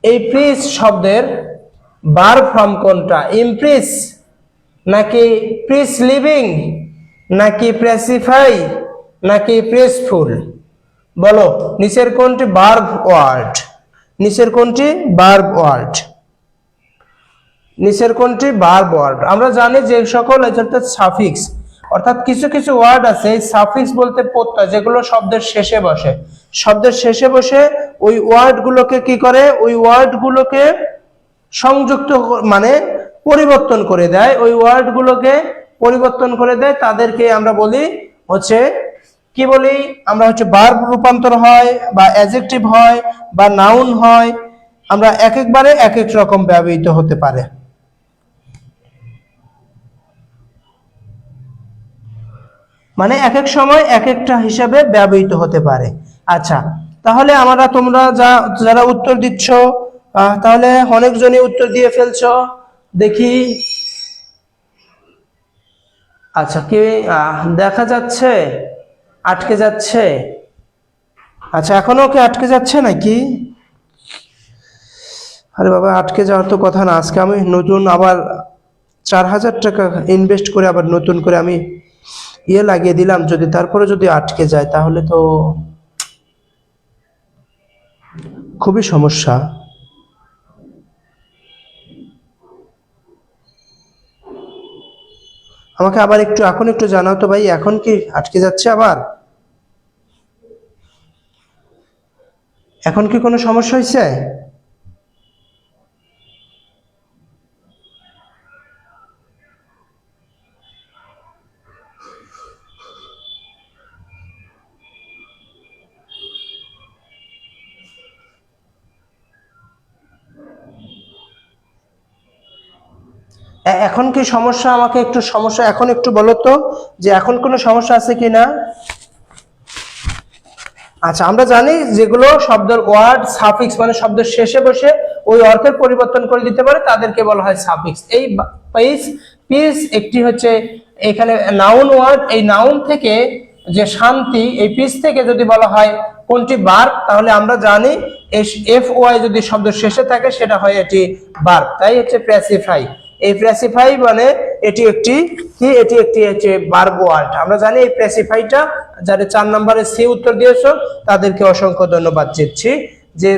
এই প্রিস শব্দের ভার্ব ফর্ম কোনটা? ইমপ্রিস, নাকি প্রিস লিভিং, নাকি প্রেসিফাই, নাকি প্রেসফুল? বলো নিচের কোনটি ভার্ব ওয়ার্ড? নিচের কোনটি ভার্ব ওয়ার্ড? নিচের কোনটি ভার্ব ওয়ার্ড? আমরা জানি যে সকল অর্থাৎ সাফিক্স, অর্থাৎ কিছু কিছু ওয়ার্ড আছে সাফিক্স বলতে প্রত্যয়, যেগুলো শব্দের শেষে বসে, শব্দের শেষে বসে ওই ওয়ার্ড গুলোকে কি করে? ওই ওয়ার্ড গুলোকে সংযুক্ত, মানে পরিবর্তন করে দেয়, ওই ওয়ার্ড গুলোকে পরিবর্তন করে দেয়, তাদেরকে আমরা বলি হচ্ছে কি বলি? আমরা হচ্ছে ভার্ব রূপান্তর হয়, বা অ্যাডজেক্টিভ হয়, বা নাউন হয়। আমরা এক একবারে এক এক রকম ব্যবহৃত হতে পারে। মানে এক এক সময় এক একটা হিসাবে ব্যবহৃত হতে পারে। আচ্ছা, তাহলে তোমরা যারা উত্তর দিচ্ছ, তাহলে অনেকজনই উত্তর দিয়ে ফেলছো। দেখি আচ্ছা, কি দেখা যাচ্ছে আটকে যাচ্ছে? আচ্ছা, এখনো কি আটকে যাচ্ছে নাকি? আরে বাবা, আটকে যাওয়ার তো কথা না। আজকে আমি নতুন আবার 4,000 টাকা ইনভেস্ট করে আবার নতুন করে আমি লাগিয়ে দিলাম, যদি তারপরে যদি আটকে যায় তাহলে তো খুবই সমস্যা। আমাকে আবার এখন একটু জানাও তো ভাই, এখন কি আটকে যাচ্ছে আবার? এখন কি কোনো সমস্যা হয়েছে? এখন কি সমস্যা? আমাকে একটু সমস্যা এখন একটু বলো তো, যে এখন কোনো সমস্যা আছে কিনা। আচ্ছা, আমরা জানি যেগুলো শব্দের ওয়ার্ড সাফিক্স মানে শব্দের শেষে বসে ওই অর্থের পরিবর্তন করে দিতে পারে তাদেরকে বলা হয় সাফিক্স। এই পিস পিস একটি হচ্ছে এখানে নাউন ওয়ার্ড। এই নাউন থেকে যে শান্তি, এই পিস থেকে যদি বলা হয় কোনটি ভার্ব, তাহলে আমরা জানি এফ ওয়াই যদি শব্দ শেষে থাকে সেটা হয় এটি ভার্ব। তাই হচ্ছে প্যাসিফাই। এই প্যাসিফাই মানে এটি একটি কি, এটি একটি হচ্ছে ভার্ব ওয়ার্ড। আমরা জানি এই প্যাসিফাইটা যারা 4 নম্বরে সি উত্তর দিয়েছো তাদেরকে অসংখ্য ধন্যবাদ দিচ্ছি, যে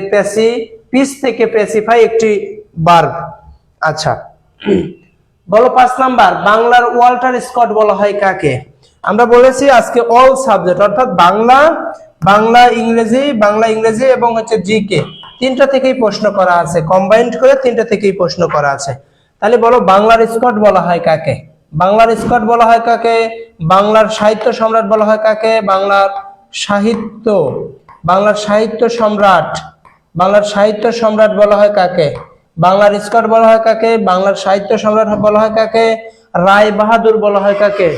পিস থেকে প্যাসিফাই একটি ভার্ব। আচ্ছা, বলো 5 নাম্বার, বাংলার ওয়াল্টার স্কট বলা হয় কাকে? আমরা বলেছি আজকে অল সাবজেক্ট অর্থাৎ বাংলা ইংরেজি এবং হচ্ছে জিকে তিনটা থেকেই প্রশ্ন করা আছে, কম্বাইন্ড করে তিনটা থেকেই প্রশ্ন করা আছে। তাহলে বলো বাংলার স্কট বলা হয় কাকে? বাংলার স্কট বলা হয় কাকে? বাংলার সাহিত্য সম্রাট বলা হয় কাকে? বাংলার সাহিত্য সম্রাট বলা হয় কাকে? বাংলার স্কট বলা হয় কাকে? বাংলার সাহিত্য সম্রাট বলা হয় কাকে? রায় বাহাদুর বলা হয় কাকে?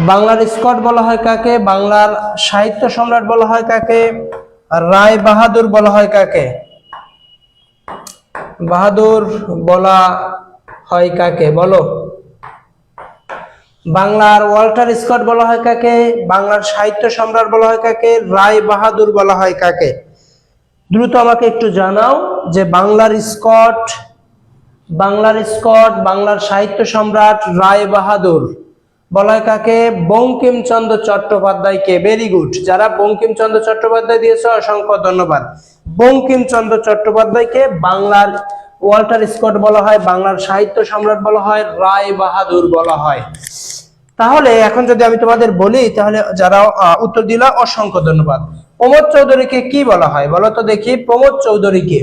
বাংলার স্কট বলা হয় কাকে? বাংলার সাহিত্য সম্রাট বলা হয় কাকে? রায় বাহাদুর বলা হয় কাকে? বাহাদুর বলা হয় কাকে বলো? বাংলার ওয়াল্টার স্কট বলা হয় কাকে? বাংলার সাহিত্য সম্রাট বলা হয় কাকে? রায় বাহাদুর বলা হয় কাকে? দ্রুত আমাকে একটু জানাও যে বাংলার স্কট, বাংলার সাহিত্য সম্রাট, রায় বাহাদুর বলা হয় কাকে? বঙ্কিমচন্দ্র চট্টোপাধ্যায়কে। ভেরি গুড, যারা বঙ্কিমচন্দ্র চট্টোপাধ্যায় দিয়েছে অসংখ্য ধন্যবাদ। বঙ্কিমচন্দ্র চট্টোপাধ্যায়কে বাংলার ওয়াল্টার স্কট বলা হয়, বাংলার সাহিত্য সম্রাট বলা হয়, রায় বাহাদুর বলা হয়। তাহলে এখন যদি আমি তোমাদের বলি, তাহলে যারা উত্তর দিলা অসংখ্য ধন্যবাদ। প্রমোদ চৌধুরীকে কি বলা হয় বলো তো দেখি? প্রমোদ চৌধুরীকে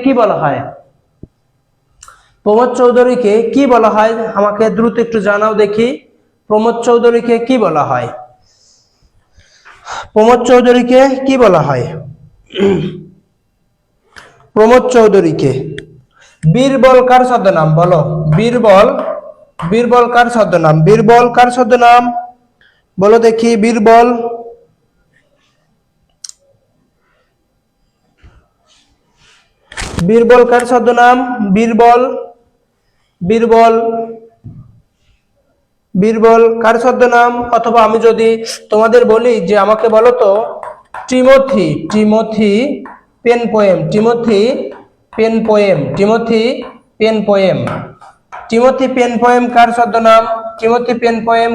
কি বলা হয়? প্রমোদ চৌধুরীকে কি বলা হয়? আমাকে দ্রুত একটু জানাও দেখি, প্রমোদ চৌধুরীকে কি বলা হয়? প্রমোদ চৌধুরীকে কি বলা হয়? প্রমোদ চৌধুরীকে। বীরবল কার ছদ্মনাম বলো? বীরবল কার ছদ্মনাম? বীরবল কার ছদ্মনাম বলো দেখি? বীরবল কার ছদ্মনাম? বীরবল কার ছদ্মনাম? অথবা আমি যদি তোমাদের বলি যে আমাকে বলো তো টিমোথি পেন পোয়েম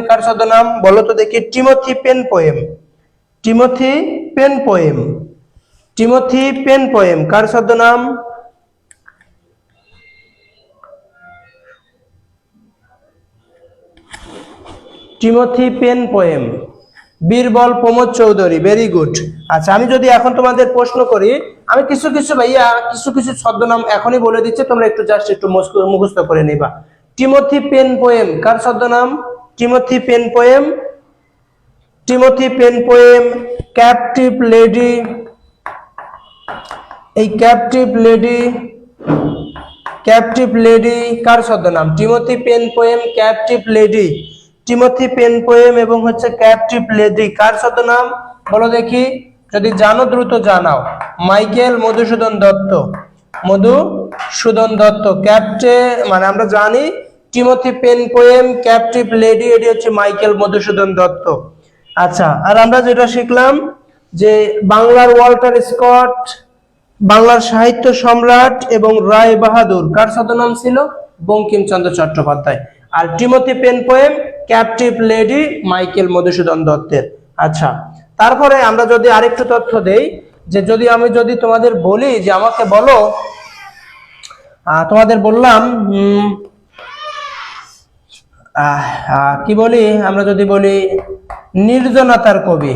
কার ছদ্মনাম? বলো তো দেখি? টিমোথি পেন পোয়েম কার ছদ্মনাম? Timothy Penpoem. Birbal Pramod Chowdhury. Very good. আচ্ছা, আমি যদি এখন তোমাদের প্রশ্ন করি, আমি কিছু ছদ্মনাম এখনই বলে দিচ্ছি, তোমরা একটু জাস্ট একটু মুখস্থ করে নিবা। টিমোথি পেন পোয়েম কার ছদ্মনাম? Timothy Penpoem captive lady. এই ক্যাপটিভ লেডি কার ছদ্মনাম? টিমোথি পেন পোয়েম এবং হচ্ছে ক্যাপটিভ লেডি কার ছদ্মনাম বলো দেখি? যদি জানো দ্রুত জানাও। মাইকেল মধুসূদন দত্ত। মধুসূদন দত্ত। মানে আমরা জানি Timothy Penpoem, captive lady, এটি হচ্ছে মাইকেল মধুসূদন দত্ত। আচ্ছা, আর আমরা যেটা শিখলাম যে বাংলার ওয়াল্টার স্কট, বাংলার সাহিত্য সম্রাট এবং রায় বাহাদুর কার ছদ্মনাম ছিল? বঙ্কিমচন্দ্র চট্টোপাধ্যায়। আর Timothy Penpoem, captive lady Michael Madhusudan দত্তের। আচ্ছা, তারপরে আমরা যদি আরেকটু তথ্য দেই, যে যদি তোমাদের বলি যে আমাকে বলো, তোমাদের বললাম কি বলি, আমরা যদি বলি নির্জনতার কবি,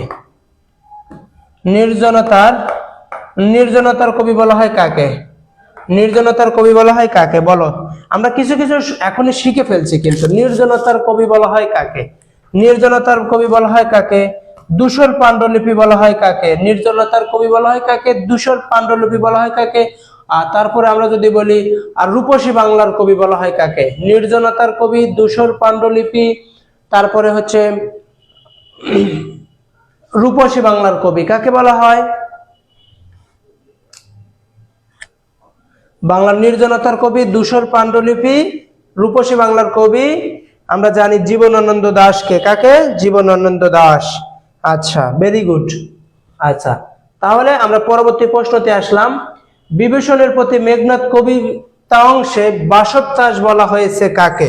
নির্জনতার কবি বলা হয় কাকে? নির্জনতার কবি বলা হয় কাকে বলো? আমরা কিছু কিছু এখনই শিখে ফেলছি, কিন্তু নির্জনতার কবি বলা হয় কাকে? নির্জনতার কবি বলা হয় কাকে? ধূসর পাণ্ডুলিপি বলা হয় কাকে? নির্জনতার কবি বলা হয় কাকে? ধূসর পাণ্ডুলিপি বলা হয় কাকে? আর তারপরে আমরা যদি বলি আর রূপসী বাংলার কবি বলা হয় কাকে? নির্জনতার কবি, ধূসর পাণ্ডুলিপি, তারপরে হচ্ছে রূপসী বাংলার কবি কাকে বলা হয়? বাংলার নির্জনতার কবি, ধূসর পাণ্ডুলিপি, রূপসী বাংলার কবি আমরা জানি জীবনানন্দ দাশকে। কাকে? জীবনানন্দ দাশ। আচ্ছা, ভেরি গুড। আচ্ছা, তাহলে আমরা পরবর্তী প্রশ্নতে আসলাম। বিভীষণের প্রতি মেঘনাদ কবিতা অংশে বাসব চাষ বলা হয়েছে কাকে?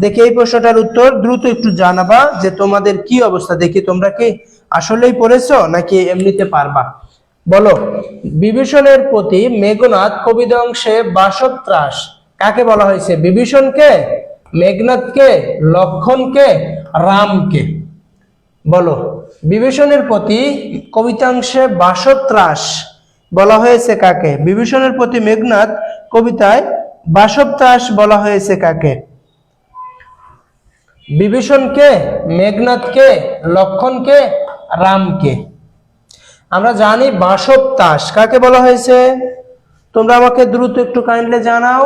দেখি এই প্রশ্নটার উত্তর দ্রুত একটু জানাবা, যে তোমাদের কি অবস্থা, দেখি তোমরা কি আসলেই পড়েছো নাকি এমনিতে পারবা। বলো, বিভীষণের প্রতি মেঘনাদ কবিতা অংশে বাসব ত্রাস কাকে বলা হয়েছে? বিভীষণকে, মেঘনাদকে, লক্ষণকে, রামকে? বলো, বিভীষণের প্রতি কবিতাংশে বাসব ত্রাস বলা হয়েছে কাকে? বিভীষণের প্রতি মেঘনাদ কবিতায় বাসব ত্রাস বলা হয়েছে কাকে? বিভীষণকে, মেঘনাদকে, লক্ষণকে, রামকে? আমরা জানি বাসব ত্রাস কাকে বলা হয়েছে, তোমরা আমাকে দ্রুত একটু কাইন্ডলি জানাও।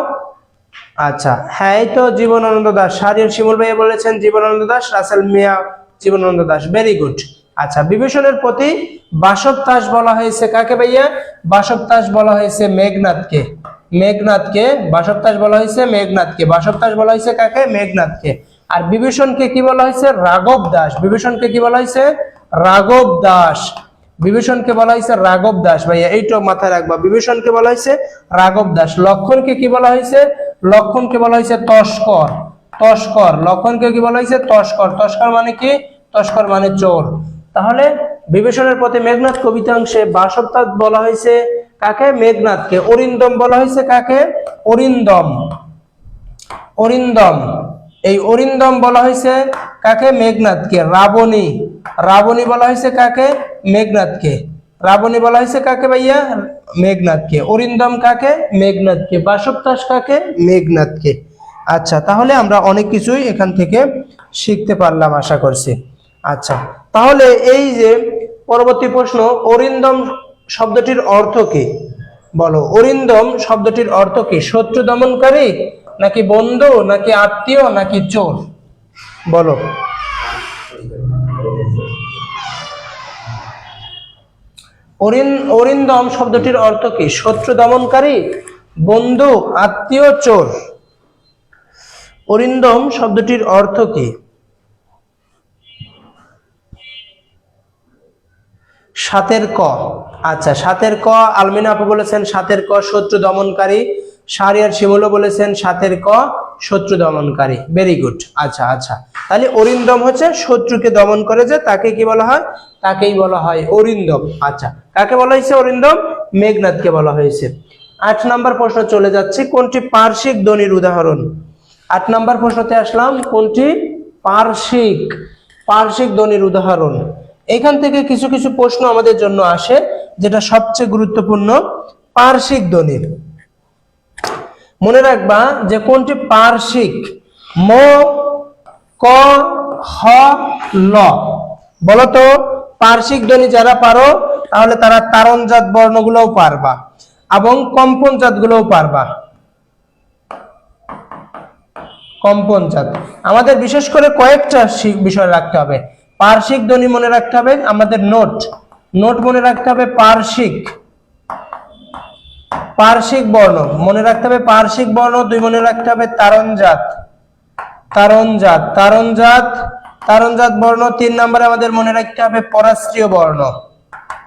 আচ্ছা, হ্যাঁ, এই তো জীবনানন্দ দাশ। শাহরিয়ার শিমুল ভাইয়া বলেছেন জীবনানন্দ দাশ, রাসেল মিয়া জীবনানন্দ দাশ, ভেরি গুড। আচ্ছা, বিভীষণের প্রতি বাসব ত্রাস বলা হয়েছে কাকে ভাইয়া? বাসব ত্রাস বলা হয়েছে মেঘনাদকে। মেঘনাদকে বাসব ত্রাস বলা হয়েছে মেঘনাদকে। বাসব ত্রাস বলা হয়েছে কাকে? মেঘনাদকে। আর বিভীষণকে কি বলা হয়েছে? রাঘব দাস। বিভীষণকে কি বলা হয়েছে? রাঘব দাস। বিভীষণকে বলা হয়েছে রাঘব দাস। ভাইয়া এইটা মাথায় রাখবা, বিভীষণকে বলা হয়েছে রাঘব দাস। লক্ষণকে কি বলা হয়েছে? লক্ষণকে বলা হয়েছে তস্কর। তস্কর। লক্ষণকে কি বলা হয়েছে? তস্কর। তস্কর মানে কি? তস্কর মানে চোর। তাহলে বিভীষণের প্রতি মেঘনাদ কবিতাংশে বাসব ত্রাস বলা হয়েছে কাকে? মেঘনাদকে। অরিন্দম বলা হয়েছে কাকে? অরিন্দম। অরিন্দম, এই অরিন্দম বলা হয়েছে কাকে? মেঘনাদকে। রাবণী। রাবণী বলা হয়েছে কাকে? মেঘনাদকে। রাবণী বলা হয়েছে কাকে ভাইয়া? মেঘনাদকে। অরিন্দম কাকে? মেঘনাদকে। বাসব ত্রাস কাকে? মেঘনাদকে। আচ্ছা, তাহলে আমরা অনেক কিছুই এখান থেকে শিখতে পারলাম আশা করছি। আচ্ছা, তাহলে এই যে পরবর্তী প্রশ্ন, অরিন্দম শব্দটির অর্থ কি? বলো, অরিন্দম শব্দটির অর্থ কি? শত্রু দমনকারী, নাকি বন্ধু, নাকি আত্মীয়, নাকি চোর? বলো। অরিন্দম শব্দটির অর্থ কি? শত্রু দমনকারী, বন্ধু, আত্মীয়, চোর? অরিন্দম শব্দটির অর্থ কি? সাতের ক। আচ্ছা, সাতের ক আলমিনা আপু বলেছেন সাতের ক শত্রু দমনকারী। শাহরিয়ার শিমুলও বলেছেন সাতের ক শত্রু দমনকারী, ভেরি গুড। আচ্ছা আচ্ছা, তাহলে অরিন্দম হচ্ছে শত্রুকে দমন করে, যে তাকে কি বলা হয়? তাকেই বলা হয় অরিন্দম। আচ্ছা, কাকে বলা হয়েছে অরিন্দম? মেঘনাদকে বলা হয়েছে। 8 নম্বর প্রশ্ন চলে যাচ্ছে, কোনটি পার্শ্বিক ধ্বনির উদাহরণ? 8 নম্বর প্রশ্নতে আসলাম, কোনটি পার্শ্বিক ধ্বনির উদাহরণ? এখান থেকে কিছু কিছু প্রশ্ন আমাদের জন্য আসে, যেটা সবচেয়ে গুরুত্বপূর্ণ। পার্শ্বিক ধ্বনির মনে রাখবা যে কোনটি পার্শ্বিক। ম, ক, হ, ল। বলতো পার্শ্বিক ধ্বনি যারা পারো তাহলে তারা তারণজাত বর্ণগুলোও পারবা এবং কম্পনজাত গুলোও পারবা। কম্পনজাত আমাদের বিশেষ করে কয়েকটা বিষয় রাখতে হবে। পার্শ্বিক ধ্বনি মনে রাখতে হবে আমাদের, নোট মনে রাখতে হবে পার্শ্বিক। পার্শ্বিক বর্ণ মনে রাখতে হবে, পার্শ্বিক বর্ণ। 2 মনে রাখতে হবে তারণজাত, তারণজাত, তারণজাত, তারণজাত বর্ণ। 3 নম্বরে আমাদের মনে রাখতে হবে পরাশ্রীয় বর্ণ,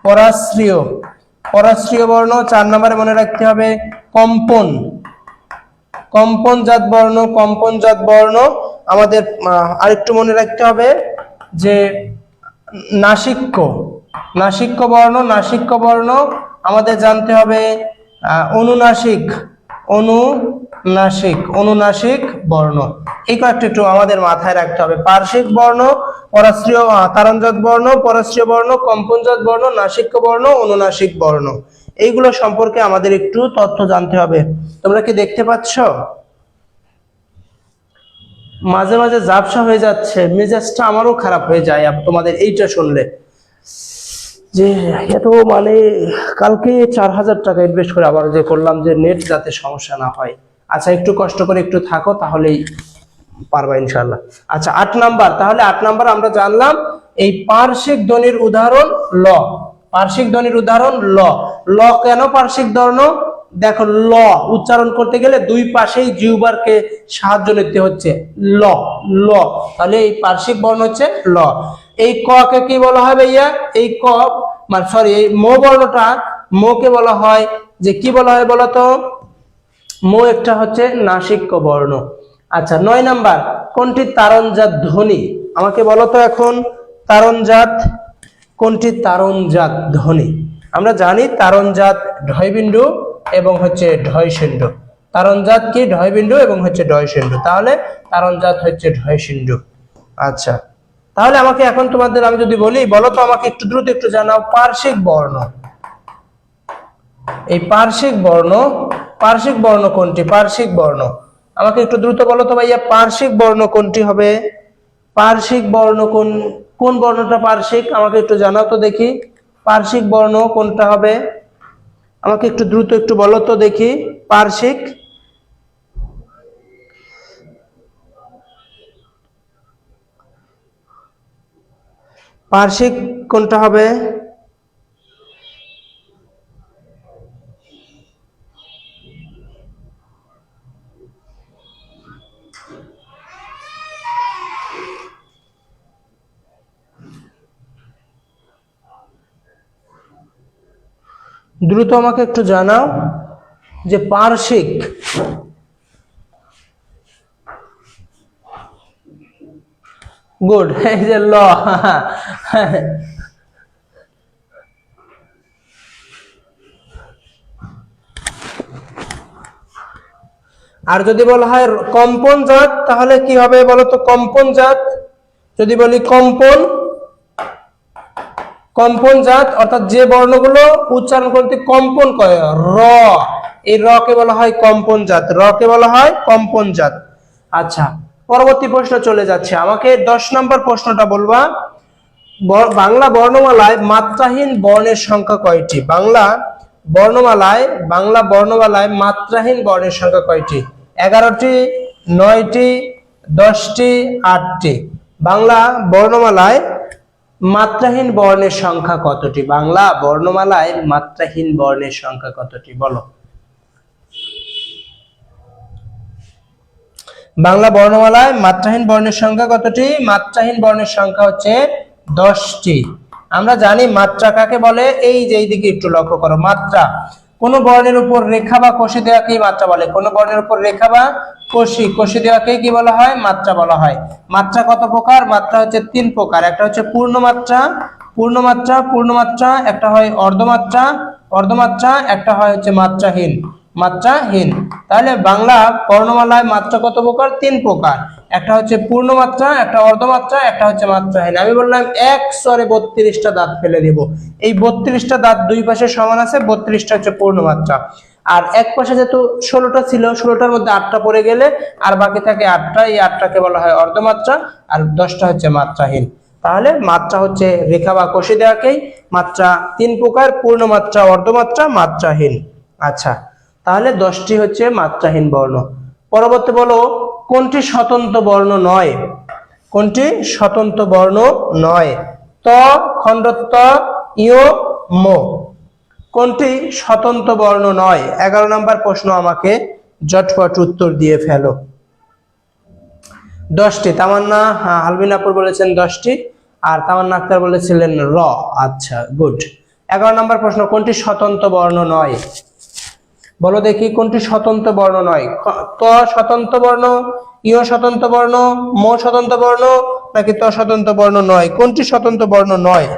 পরাশ্রীয়, পরাশ্রীয় বর্ণ। 4 নম্বরে মনে রাখতে হবে কম্পন, কম্পনজাত বর্ণ, কম্পনজাত বর্ণ। আমাদের আরেকটু মনে রাখতে হবে যে নাসিক্য, নাসিক্য বর্ণ, নাসিক্য বর্ণ। আমাদের জানতে হবে অনুনাসিক, অনুনাসিক, অনুনাসিক বর্ণ। এই কয়েকটা একটু আমাদের মাথায় রাখতে হবে। পার্শ্বিক বর্ণ, পরাশ্রীয় তারণজাত বর্ণ, পরাশ্রীয় বর্ণ, কম্পনজাত বর্ণ, নাসিক্য বর্ণ, অনুনাসিক বর্ণ। এইগুলো সম্পর্কে আমাদের একটু তথ্য জানতে হবে। তোমরা কি দেখতে পাচ্ছ? মাঝে মাঝে ঝাপসা হয়ে যাচ্ছে, মেজাজটা আমারও খারাপ হয়ে যায় তোমাদের এইটা শুনলে, যে এত মানে কালকে 4000 টাকা ইনভেস্ট করে আবার যে করলাম যে নেট যাতে সমস্যা না হয়। আচ্ছা একটু কষ্ট করে একটু থাকো, তাহলেই পারবা ইনশাআল্লাহ। আচ্ছা 8 নাম্বার, তাহলে 8 নাম্বার আমরা জানলাম এই পার্শ্বিক ধ্বনির উদাহরণ ল। পার্শ্বিক ধ্বনির উদাহরণ ল। ল কেন পার্শ্বিক বর্ণ? দেখো ল উচ্চারণ করতে গেলে দুই পাশেই জিহ্বারকে সাহায্য নিতে হচ্ছে, ল, ল। তাহলে এই পার্শ্বিক বর্ণ হচ্ছে ল। এই ক কে কি বলা হয় ভাইয়া? এই ক মানে সরি এই ম বর্ণটা, ম কে বলা হয় যে কি বলা হয় বলতো? ম একটা হচ্ছে নাসিক্য বর্ণ। আচ্ছা 9 নাম্বার, কোনটি তারণজাত ধ্বনি? আমাকে বলো তো এখন, তারণজাত কোনটি? তারণজাত ধ্বনি আমরা জানি তারণজাত ঢয়বিন্দু এবং হচ্ছে ঢয়সিন্ধু। তারণজাত কি? ঢয়বিন্দু এবং হচ্ছে ঢয়সিন্ধু। তাহলে তারণজাত হচ্ছে ঢয়সিন্ধু। আচ্ছা তাহলে আমাকে এখন তোমাদের আমি যদি বলি, বলো তো আমাকে একটু দ্রুত একটু জানাও পার্শ্বিক বর্ণ। এই পার্শ্বিক বর্ণ, পার্শ্বিক বর্ণ কোনটি? পার্শ্বিক বর্ণ আমাকে একটু দ্রুত বলো তো ভাইয়া, পার্শ্বিক বর্ণ কোনটি হবে? পার্শ্বিক বর্ণ কোন, কোন বর্ণটা পার্শ্বিক? আমাকে একটু জানাও তো দেখি, পার্শ্বিক বর্ণ কোনটা হবে? আমাকে একটু দ্রুত একটু বলো তো দেখি, পার্শ্বিক, পার্শ্বিক কোনটা হবে? দ্রুত আমাকে একটু জানাও যে পার্শ্বিক। গুড, এই যে ল। আর যদি বলা হয় কম্পনজাত তাহলে কি হবে বলো তো? কম্পনজাত যদি বলি কম্পন, কম্পনজাত অর্থাৎ যে বর্ণগুলো উচ্চারণ করতে কম্পন করে, র, এই র কে বলা হয় কম্পনজাত, র কে বলা হয় কম্পনজাত। আচ্ছা পরবর্তী প্রশ্ন চলে যাচ্ছে, আমাকে 10 নম্বর প্রশ্নটা বলবা, বাংলা বর্ণমালায় মাত্রাহীন বর্ণের সংখ্যা কয়টি? বাংলা বর্ণমালায়, বাংলা বর্ণমালায় মাত্রাহীন বর্ণের সংখ্যা কয়টি? 11টি, 9টি, 10টি, 8টি? বাংলা বর্ণমালায় মাত্রাহীন বর্ণের সংখ্যা কতটি? বাংলা বর্ণমালায় মাত্রাহীন বর্ণের সংখ্যা কতটি বলো? বাংলা বর্ণমালায় মাত্রাহীন বর্ণের সংখ্যা কতটি? মাত্রাহীন বর্ণের সংখ্যা হচ্ছে 10টি। আমরা জানি মাত্রা কাকে বলে, এই যে এইদিকে একটু লক্ষ্য করো, মাত্রা কোন বর্ণের উপর রেখা বা কষি দেওয়াকেই মাত্রা বলে। কোন বর্ণের উপর রেখা বা কষি দেওয়াকে কি বলা হয়? মাত্রা বলা হয়। মাত্রা কত প্রকার? মাত্রা হচ্ছে 3 প্রকার। একটা হচ্ছে পূর্ণমাত্রা, পূর্ণমাত্রা, পূর্ণমাত্রা, একটা হয় অর্ধমাত্রা, অর্ধমাত্রা, একটা হয় হচ্ছে মাত্রাহীন, মাত্রাহীন। তাহলে বাংলা বর্ণমালায় মাত্রা কত প্রকার? 3 প্রকার। একটা হচ্ছে পূর্ণমাত্রা, একটা অর্ধমাত্রা, একটা হচ্ছে মাত্রাহীন। আমি বললাম এক স্বরে 32টা দাঁত ফেলে দেব। এই 32টা দাঁত দুই পাশে সমান আছে, 32টা হচ্ছে পূর্ণমাত্রা। আর এক পাশে যেহেতু 16টা ছিল, 16টার মধ্যে 8টা পড়ে গেলে আর বাকি থাকে 8টা, এই 8টাকে বলা হয় অর্ধমাত্রা, আর 10টা হচ্ছে মাত্রাহীন। তাহলে মাত্রা হচ্ছে রেখা বা কষি দেওয়াকেই মাত্রা 3 প্রকার, পূর্ণমাত্রা, অর্ধমাত্রা, মাত্রাহীন। আচ্ছা তাহলে 10টি হচ্ছে মাত্রাহীন বর্ণ। পরবর্তী বলো, কোনটি স্বতন্ত্র বর্ণ নয়? কোনটি স্বতন্ত্র বর্ণ নয়? ত, খণ্ডত্ব, ইয়, ম। কোনটি স্বতন্ত্র বর্ণ নয়? 11 নম্বর প্রশ্ন, আমাকে ঝটপট উত্তর দিয়ে ফেলো। 10টি। তামান্না আলবিন আপুর বলেছেন 10টি, আর তামান্না আক্তার বলেছিলেন র। আচ্ছা, গুড। 11 নম্বর প্রশ্ন, কোনটি স্বতন্ত্র বর্ণ নয়? বলো দেখি, কোনটি স্বতন্ত্র বর্ণ নয়? ত স্বতন্ত্র বর্ণ, ইয় স্বতন্ত্র বর্ণ, ম স্বতন্ত্র বর্ণ, নাকি ত স্বতন্ত্র বর্ণ নয়? কোনটি স্বতন্ত্র বর্ণ নয়?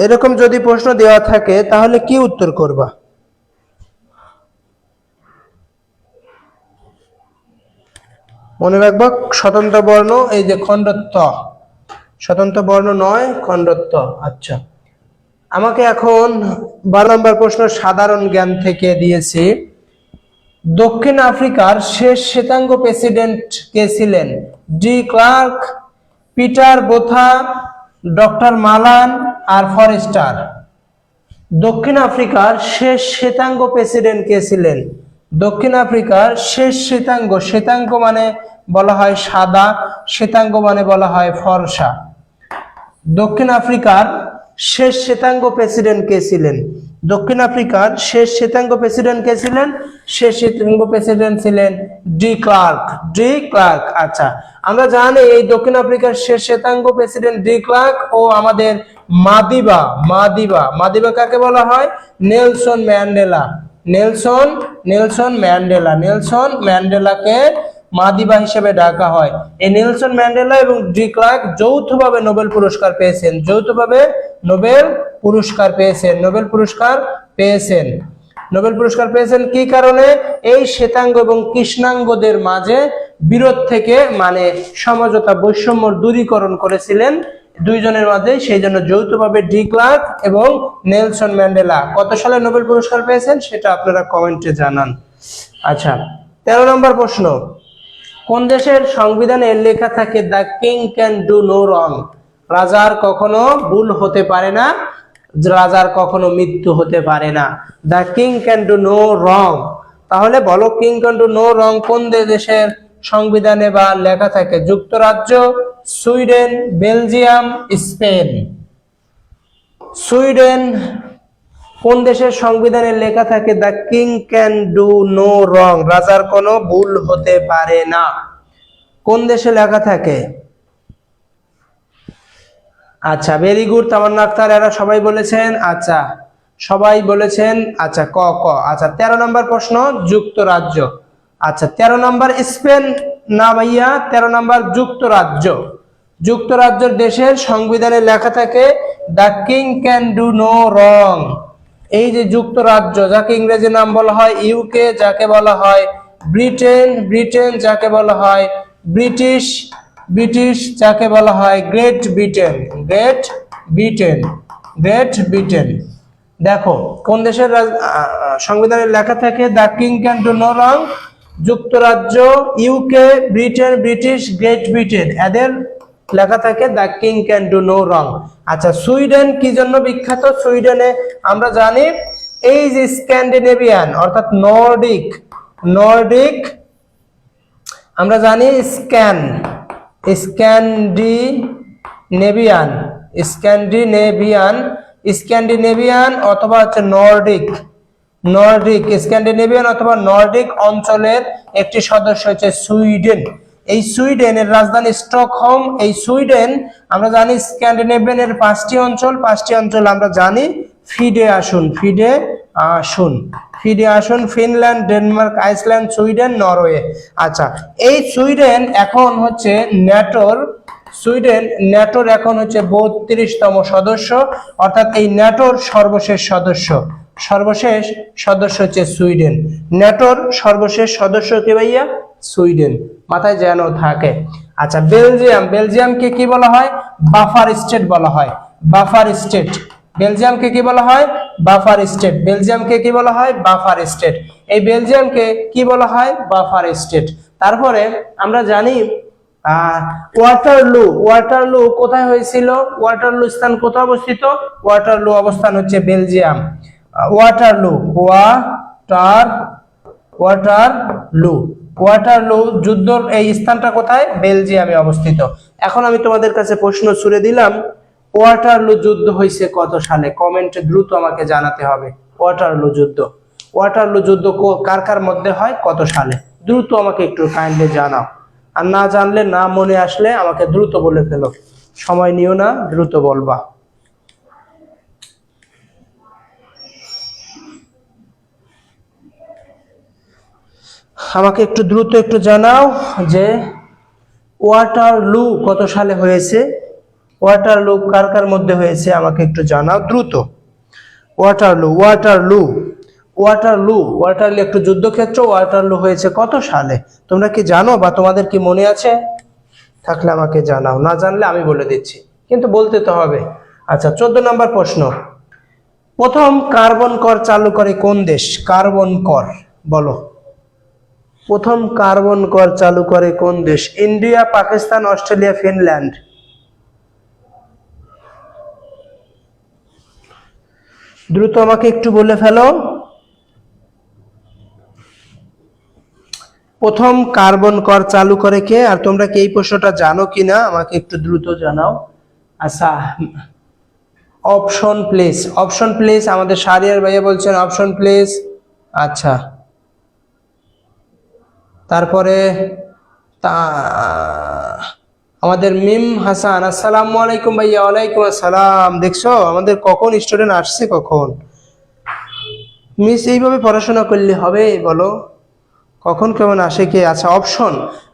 এরকম যদি প্রশ্ন দেওয়া থাকে তাহলে কি উত্তর করবা? মনে রাখবা, স্বতন্ত্র বর্ণ এই যে খণ্ডত্ব, স্বতন্ত্র বর্ণ নয়, খণ্ডত্ব। আচ্ছা, আমাকে এখন 12 নম্বর প্রশ্ন সাধারণ জ্ঞান থেকে দিয়েছি। দক্ষিণ আফ্রিকার শেষ শ্বেতাঙ্গ প্রেসিডেন্ট কে ছিলেন? De Klerk, Pieter Botha, doctor Malan, আর ফরেস্টার। দক্ষিণ আফ্রিকার শেষ শ্বেতাঙ্গ প্রেসিডেন্ট কে ছিলেন? দক্ষিণ আফ্রিকার শেষ শ্বেতাঙ্গ, শ্বেতাঙ্গ মানে বলা হয় সাদা, শ্বেতাঙ্গ মানে বলা হয় ফর্সা। দক্ষিণ আফ্রিকার শেষ শ্বেতাঙ্গ প্রেসিডেন্ট কে ছিলেন? দক্ষিণ আফ্রিকার শেষ শ্বেতাঙ্গ প্রেসিডেন্ট কে ছিলেন? শেষ শ্বেতাঙ্গ প্রেসিডেন্ট ছিলেন ডি ক্লার্ক। D clerk. আচ্ছা, আমরা জানি এই দক্ষিণ আফ্রিকার শেষ শ্বেতাঙ্গ প্রেসিডেন্ট ডি ক্লার্ক ও আমাদের মাদিবা। মাদিবা, মাদিবা কাকে বলা হয়? Nelson Mandela. Nelson Mandela. Nelson ম্যান্ডেলাকে মাদিবা হিসেবে ডাকা হয়। এই নেলসন ম্যান্ডেলা এবং ডি ক্লার্ক যৌথভাবে নোবেল পুরস্কার পেয়েছেন। যৌথভাবে নোবেল পুরস্কার পেয়েছেন। নোবেল পুরস্কার পেয়েছেন। নোবেল পুরস্কার পেয়েছেন কি কারণে? এই শ্বেতাঙ্গ এবং কৃষ্ণাঙ্গদের মাঝে বিরোধ থেকে মানে সমঝোতা, বৈষম্য দূরীকরণ করেছিলেন দুইজনের মাঝে, সেই জন্য যৌথভাবে ডি ক্লার্ক এবং নেলসন ম্যান্ডেলা কত সালে নোবেল পুরস্কার পেয়েছেন সেটা আপনারা কমেন্টে জানান। আচ্ছা, 13 নম্বর প্রশ্ন, কোন দেশের সংবিধানে লেখা থাকে the king can do no wrong? রাজার কখনো ভুল হতে পারে না, রাজার কখনো মৃত্যু হতে পারে না। The king can do no wrong. তাহলে বলো, king can do no wrong কোন দেশের সংবিধানে বা লেখা থাকে? যুক্তরাজ্য, সুইডেন, বেলজিয়াম, স্পেন। সুইডেন কোন দেশের সংবিধানে লেখা থাকে the king can do no wrong? রাজার কোনো ভুল হতে পারে না। কোন দেশে লেখা থাকে? আচ্ছা, ভেরি গুড তামান্না আক্তার, এরা সবাই বলেছেন। আচ্ছা, সবাই বলেছেন। আচ্ছা, ক ক। আচ্ছা, 13 নম্বর প্রশ্ন, যুক্তরাজ্য। আচ্ছা, 13 নম্বর স্পেন না ভাইয়া, 13 নম্বর যুক্তরাজ্য। যুক্তরাজ্যের দেশের সংবিধানে লেখা থাকে the king can do no wrong. এই যে যুক্তরাজ্য, যাকে ইংরেজি নাম বলা হয় ইউকে, যাকে বলা হয় ব্রিটেন, ব্রিটেন যাকে বলা হয় ব্রিটিশ, ব্রিটিশ যাকে বলা হয় Great Britain, Great Britain, Great Britain. দেখো কোন দেশের সংবিধানে লেখা থাকে the king can do no wrong? যুক্তরাজ্য, UK, Britain, British, Great Britain, এদের লেখা থাকে the king can do no wrong. আচ্ছা, সুইডেন কি জন্য বিখ্যাত? সুইডেনে আমরা জানি এই যে স্ক্যান্ডিনেভিয়ান অর্থাৎ নর্ডিক, নর্ডিক আমরা জানি স্ক্যান্ডিনেভিয়ান, স্ক্যান্ডিনেভিয়ান, স্ক্যান্ডিনেভিয়ান অথবা হচ্ছে নর্ডিক, নর্ডিক, স্ক্যান্ডিনেভিয়ান অথবা নর্ডিক অঞ্চলের একটি সদস্য হচ্ছে সুইডেন। এই সুইডেনের রাজধানী স্টকহোম। এই সুইডেন আমরা জানি স্ক্যান্ডিনেভিয়ানের 5টি অঞ্চল, 5টি অঞ্চল আমরা জানি ফিডে আসুন, ফিডে আসুন, ফিডে আসুন, Finland, Denmark, Iceland, Sweden, Norway. আচ্ছা, এই সুইডেন এখন হচ্ছে ন্যাটোর, সুইডেন ন্যাটোর এখন হচ্ছে 32তম সদস্য, অর্থাৎ এই ন্যাটোর সর্বশেষ সদস্য, সর্বশেষ সদস্য হচ্ছে সুইডেন। ন্যাটোর সর্বশেষ সদস্য কে ভাইয়া? সুইডেন, মাথায় যেন থাকে। আচ্ছা, বেলজিয়াম, বেলজিয়ামকে কি বলা হয়? বাফার স্টেট বলা হয়, বাফার স্টেট। বেলজিয়ামকে কি বলা হয়? Buffer state. বেলজিয়ামকে কি বলা হয়? Buffer state. এই বেলজিয়ামকে কি বলা হয়? Buffer state. তারপরে আমরা জানি ওয়াটারলু, ওয়াটারলু কোথায় হয়েছিল? ওয়াটারলু স্থান কোথায় অবস্থিত? ওয়াটারলু অবস্থান হচ্ছে বেলজিয়াম। ওয়াটারলু, ওয়াটারলু, ওয়াটারলু যুদ্ধর এই স্থানটা কোথায়? বেলজিয়ামে অবস্থিত। এখন আমি তোমাদের কাছে প্রশ্ন ছুড়ে দিলাম, ওয়াটারলু যুদ্ধ হয়েছে কত সালে? কমেন্টে দ্রুত আমাকে জানাতে হবে। ওয়াটারলু যুদ্ধ, ওয়াটারলু যুদ্ধ কার কার মধ্যে হয়, কত সালে? দ্রুত আমাকে একটু কাইন্ডলি জানাও। আর না জানলে, না মনে আসলে আমাকে দ্রুত বলে ফেলো, সময় নিও না, দ্রুত বলবা। আমাকে একটু দ্রুত একটু জানাও যে ওয়াটারলু কত সালে হয়েছে, ওয়াটারলু কার কার মধ্যে হয়েছে, আমাকে একটু জানাও দ্রুত। ওয়াটারলু, ওয়াটারলু, ওয়াটারলু, ওয়াটারলু একটু যুদ্ধক্ষেত্র, ওয়াটারলু হয়েছে কত সালে? তোমরা কি জানো বা তোমাদের কি মনে আছে? থাকলে আমাকে জানাও, না জানলে আমি বলে দিচ্ছি, কিন্তু বলতে তো হবে। আচ্ছা, 14 নম্বর প্রশ্ন, প্রথম কার্বন কর চালু করে কোন দেশ? কার্বন কর বলো। প্রথম কার্বন কর চালু করে কোন দেশ? India, Pakistan, Australia, Finland. দ্রুত আমাকে একটু বলে ফেলো। প্রথম কার্বন কর চালু করে কে? আর তোমরা কি এই প্রশ্নটা জানো কিনা আমাকে একটু দ্রুত জানাও। আচ্ছা, অপশন প্লিজ, অপশন প্লিজ। আমাদের শাহরিয়ার ভাইয়া বলছেন অপশন প্লিজ। আচ্ছা, তারপরে আমাদের মিম হাসান, আসসালামু আলাইকুম ভাইয়া। ওয়ালাইকুম আসসালাম। দেখছো আমাদের কখন স্টুডেন্ট আসছে, কখন মিস। এইভাবে পড়াশোনা করলে হবে বলো, কখন কেমন আসে কে? আচ্ছা, অপশন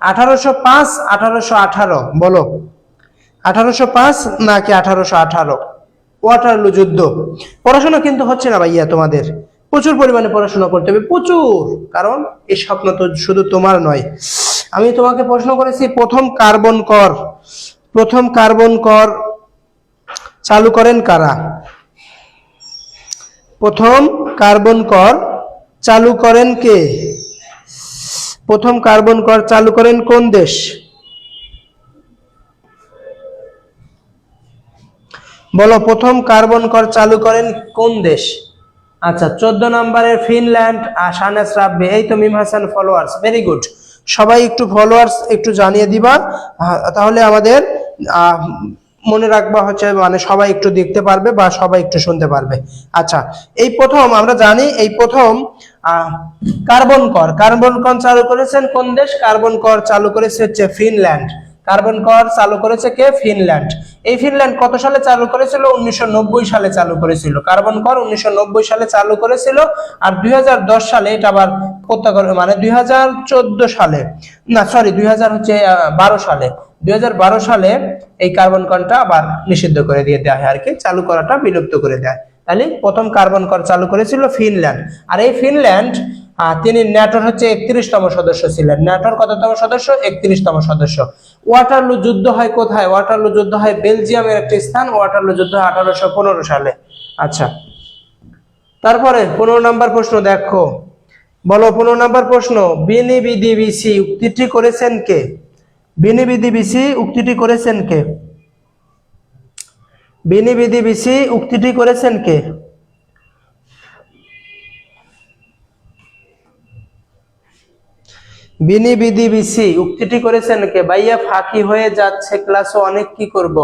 1805, 1818 বলো। 1805 নাকি 1818? ওয়াটারলু যুদ্ধ। পড়াশোনা কিন্তু হচ্ছে না ভাইয়া তোমাদের, প্রচুর পরিমাণে পড়াশোনা করতে হবে, প্রচুর। কারণ এই স্বপ্ন তো শুধু তোমার নয়। আমি তোমাকে প্রশ্ন করেছি প্রথম কার্বন কর, প্রথম কার্বন কর চালু করেন কারা? প্রথম কার্বন কর চালু করেন কে? প্রথম কার্বন কর চালু করেন কোন দেশ? বলো, প্রথম কার্বন কর চালু করেন কোন দেশ? আচ্ছা, 14 নম্বরের ফিনল্যান্ড। শাহনাজ রাব্বি, এই তো মিম হাসান ফলোয়ার্স, ভেরি গুড। সবাই একটু ফলোয়ার্স একটু জানিয়ে দিবা, তাহলে আমাদের মনে রাখবা হচ্ছে, মানে সবাই একটু দেখতে পারবে বা সবাই একটু শুনতে পারবে। আচ্ছা, এই প্রথম আমরা জানি, এই প্রথম কার্বন কর, কার্বন কর চালু করেছেন কোন দেশ? কার্বন কর চালু করেছে হচ্ছে ফিনল্যান্ড। কার্বন কর চালু করেছে কে? ফিনল্যান্ড। এই ফিনল্যান্ড কত সালে চালু করেছিল? 1990 সালে চালু করেছিল। কার্বন কর 1990 সালে চালু করেছিল। আর 2010 সালে এটা আবার প্রত্যাহার, মানে 2014 সালে, না সরি 2012 সালে, 2012 সালে এই কার্বন করটা আবার নিষিদ্ধ করে দিয়ে দেওয়া হয় আর কি, চালু করাটা বিলুপ্ত করে দেয়। তাহলে প্রথম কার্বন কর চালু করেছিল ফিনল্যান্ড। আর এই ফিনল্যান্ড তিনি ন্যাটোর হচ্ছে 31তম সদস্য ছিলেন। ন্যাটোর কততম সদস্য? 31তম সদস্য। ওয়াটারলু যুদ্ধ হয় কোথায়? ওয়াটারলু যুদ্ধ হয় বেলজিয়ামের একটি স্থান। ওয়াটারলু যুদ্ধ হয় 1815 সালে। আচ্ছা, তারপরে 15 নম্বর প্রশ্ন দেখো, বলো 15 নম্বর প্রশ্ন, বিনি বিধি বিসি উক্তিটি করেছেন কে? বিনি বিধি বিসি উক্তিটি করেছেন কে? বিনি বিধি বিসি উক্তিটি করেছেন কে? বিনি বিধি বিসি উক্তিটি করেছেন কে? ভাইয়া ফাঁকি হয়ে যাচ্ছে ক্লাসে, অনেক কি করব।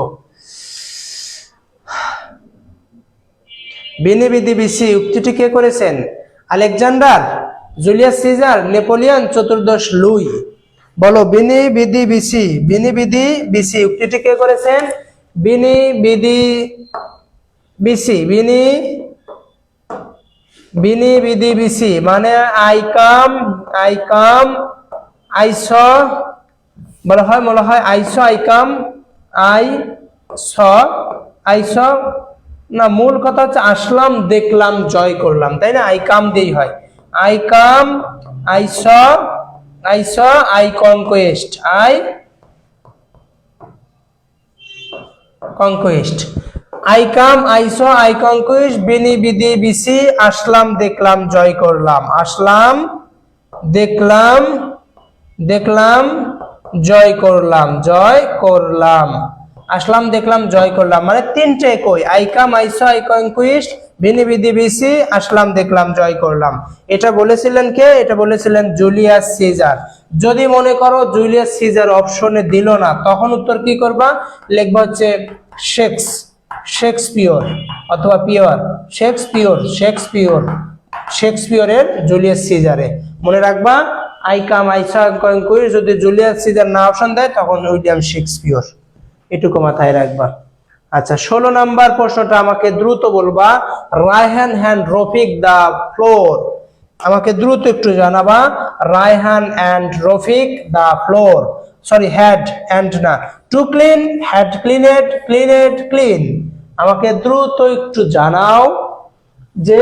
বিনি বিধি বিসি উক্তিটি কে করেছেন? আলেকজান্ডার, জুলিয়াস সিজার, নেপোলিয়ন, চতুর্দশ লুই। বলো, বিনি বিধি বিসি, বিনি বিধি বিসি উক্তিটি কে করেছেন? বিনি বিধি বিসি, বিনি বিনি বিধি বিসি মানে I came, I came, I saw, বলা হয় I saw, I came, I saw, I saw না, মূল কথা হচ্ছে আসলাম, দেখলাম, জয় করলাম, তাই না? আই কাম দিয়েই হয়। I came, I saw, I saw, I conquest, I conquest. I came, I saw, I conquest, বিনি বিধি বিসি আসলাম, দেখলাম, জয় করলাম। আসলাম, দেখলাম, দেখলাম, জয় করলাম, জয় করলাম। আসলাম, দেখলাম, জয় করলাম, মানে তিনটে কই, I came, I saw, I conquest, বিনি বিধি বিসি, আসলাম দেখলাম জয় করলাম। এটা বলেছিলেন কে? এটা বলেছিলেন জুলিয়াস সিজার। যদি মনে করো জুলিয়াস সিজার অপশনে দিল না, তখন উত্তর কি করবা? লিখবা হচ্ছে শেক্সপিয়র অথবা পিওর, শেক্সপিয়রের জুলিয়াস সিজারে। মনে রাখবা যদি জুলিয়াস সিজার না অপশন দেয় তখন উইলিয়াম শেক্সপিয়র, এটুকু মাথায় রাখবা। আচ্ছা 16 নাম্বার প্রশ্নটা আমাকে দ্রুত বলবা। Raihan and Rafiq the floor, আমাকে দ্রুত একটু জানাবা। Raihan and Rafiq the floor, sorry had and না, টু ক্লিন, হ্যাড ক্লিন। আমাকে দ্রুত একটু জানাও যে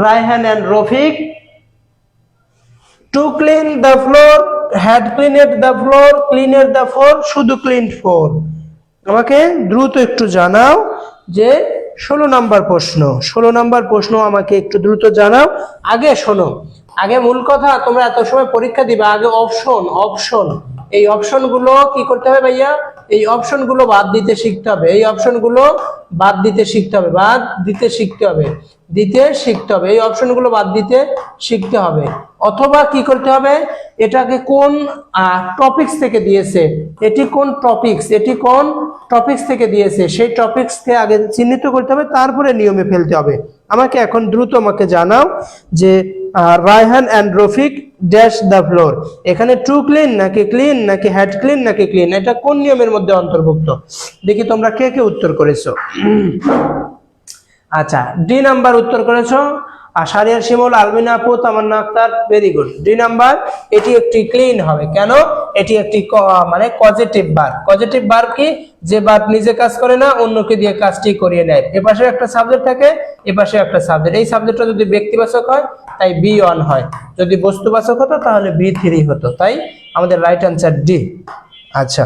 Raihan and Rafiq to clean the floor, had cleaned the floor, cleaned the floor, শুধু ক্লিন ফ্লোর। আমাকে দ্রুত একটু জানাও যে 16 নাম্বার প্রশ্ন আমাকে একটু দ্রুত জানাও। আগে শোনো, আগে মূল কথা, তোমরা এত সময় পরীক্ষা দিবা, আগে অপশন এই অপশনগুলো কি করতে হবে ভাইয়া? এই অপশনগুলো বাদ দিতে শিখতে হবে, এই অপশনগুলো বাদ দিতে শিখতে হবে। অথবা কি করতে হবে, এটাকে কোন টপিকস থেকে দিয়েছে, এটি কোন টপিকস থেকে দিয়েছে, সেই টপিকসকে আগে চিহ্নিত করতে হবে, তারপরে নিয়মে ফেলতে হবে। আমাকে এখন দ্রুত আমাকে জানাও যে Raihan and Rafiq dash the floor, এখানে টু ক্লিন নাকি হ্যাড ক্লিন নাকি ক্লিন, এটা কোন নিয়মের মধ্যে অন্তর্ভুক্ত? দেখি তোমরা কে কে উত্তর করেছো। আচ্ছা ডি নাম্বার উত্তর করেছো, শারিয়ার শিমুল, আলমিনা আপু, Tamanna Akter, very good. D number, এটি একটি ক্লিন হবে। কেন? এটি একটি মানে পজিটিভ ভার্ব কি? যে ভার্ব নিজে কাজ করে না, অন্যকে দিয়ে কাজটি করিয়ে নেয়। এপাশে একটা সাবজেক্ট থাকে, এপাশে একটা সাবজেক্ট। এই সাবজেক্টটা যদি ব্যক্তিবাচক হয় তাই B1 হয়, যদি বস্তুবাচক হতো তাহলে B3 হতো। তাই আমাদের রাইট অ্যান্সার ডি। আচ্ছা,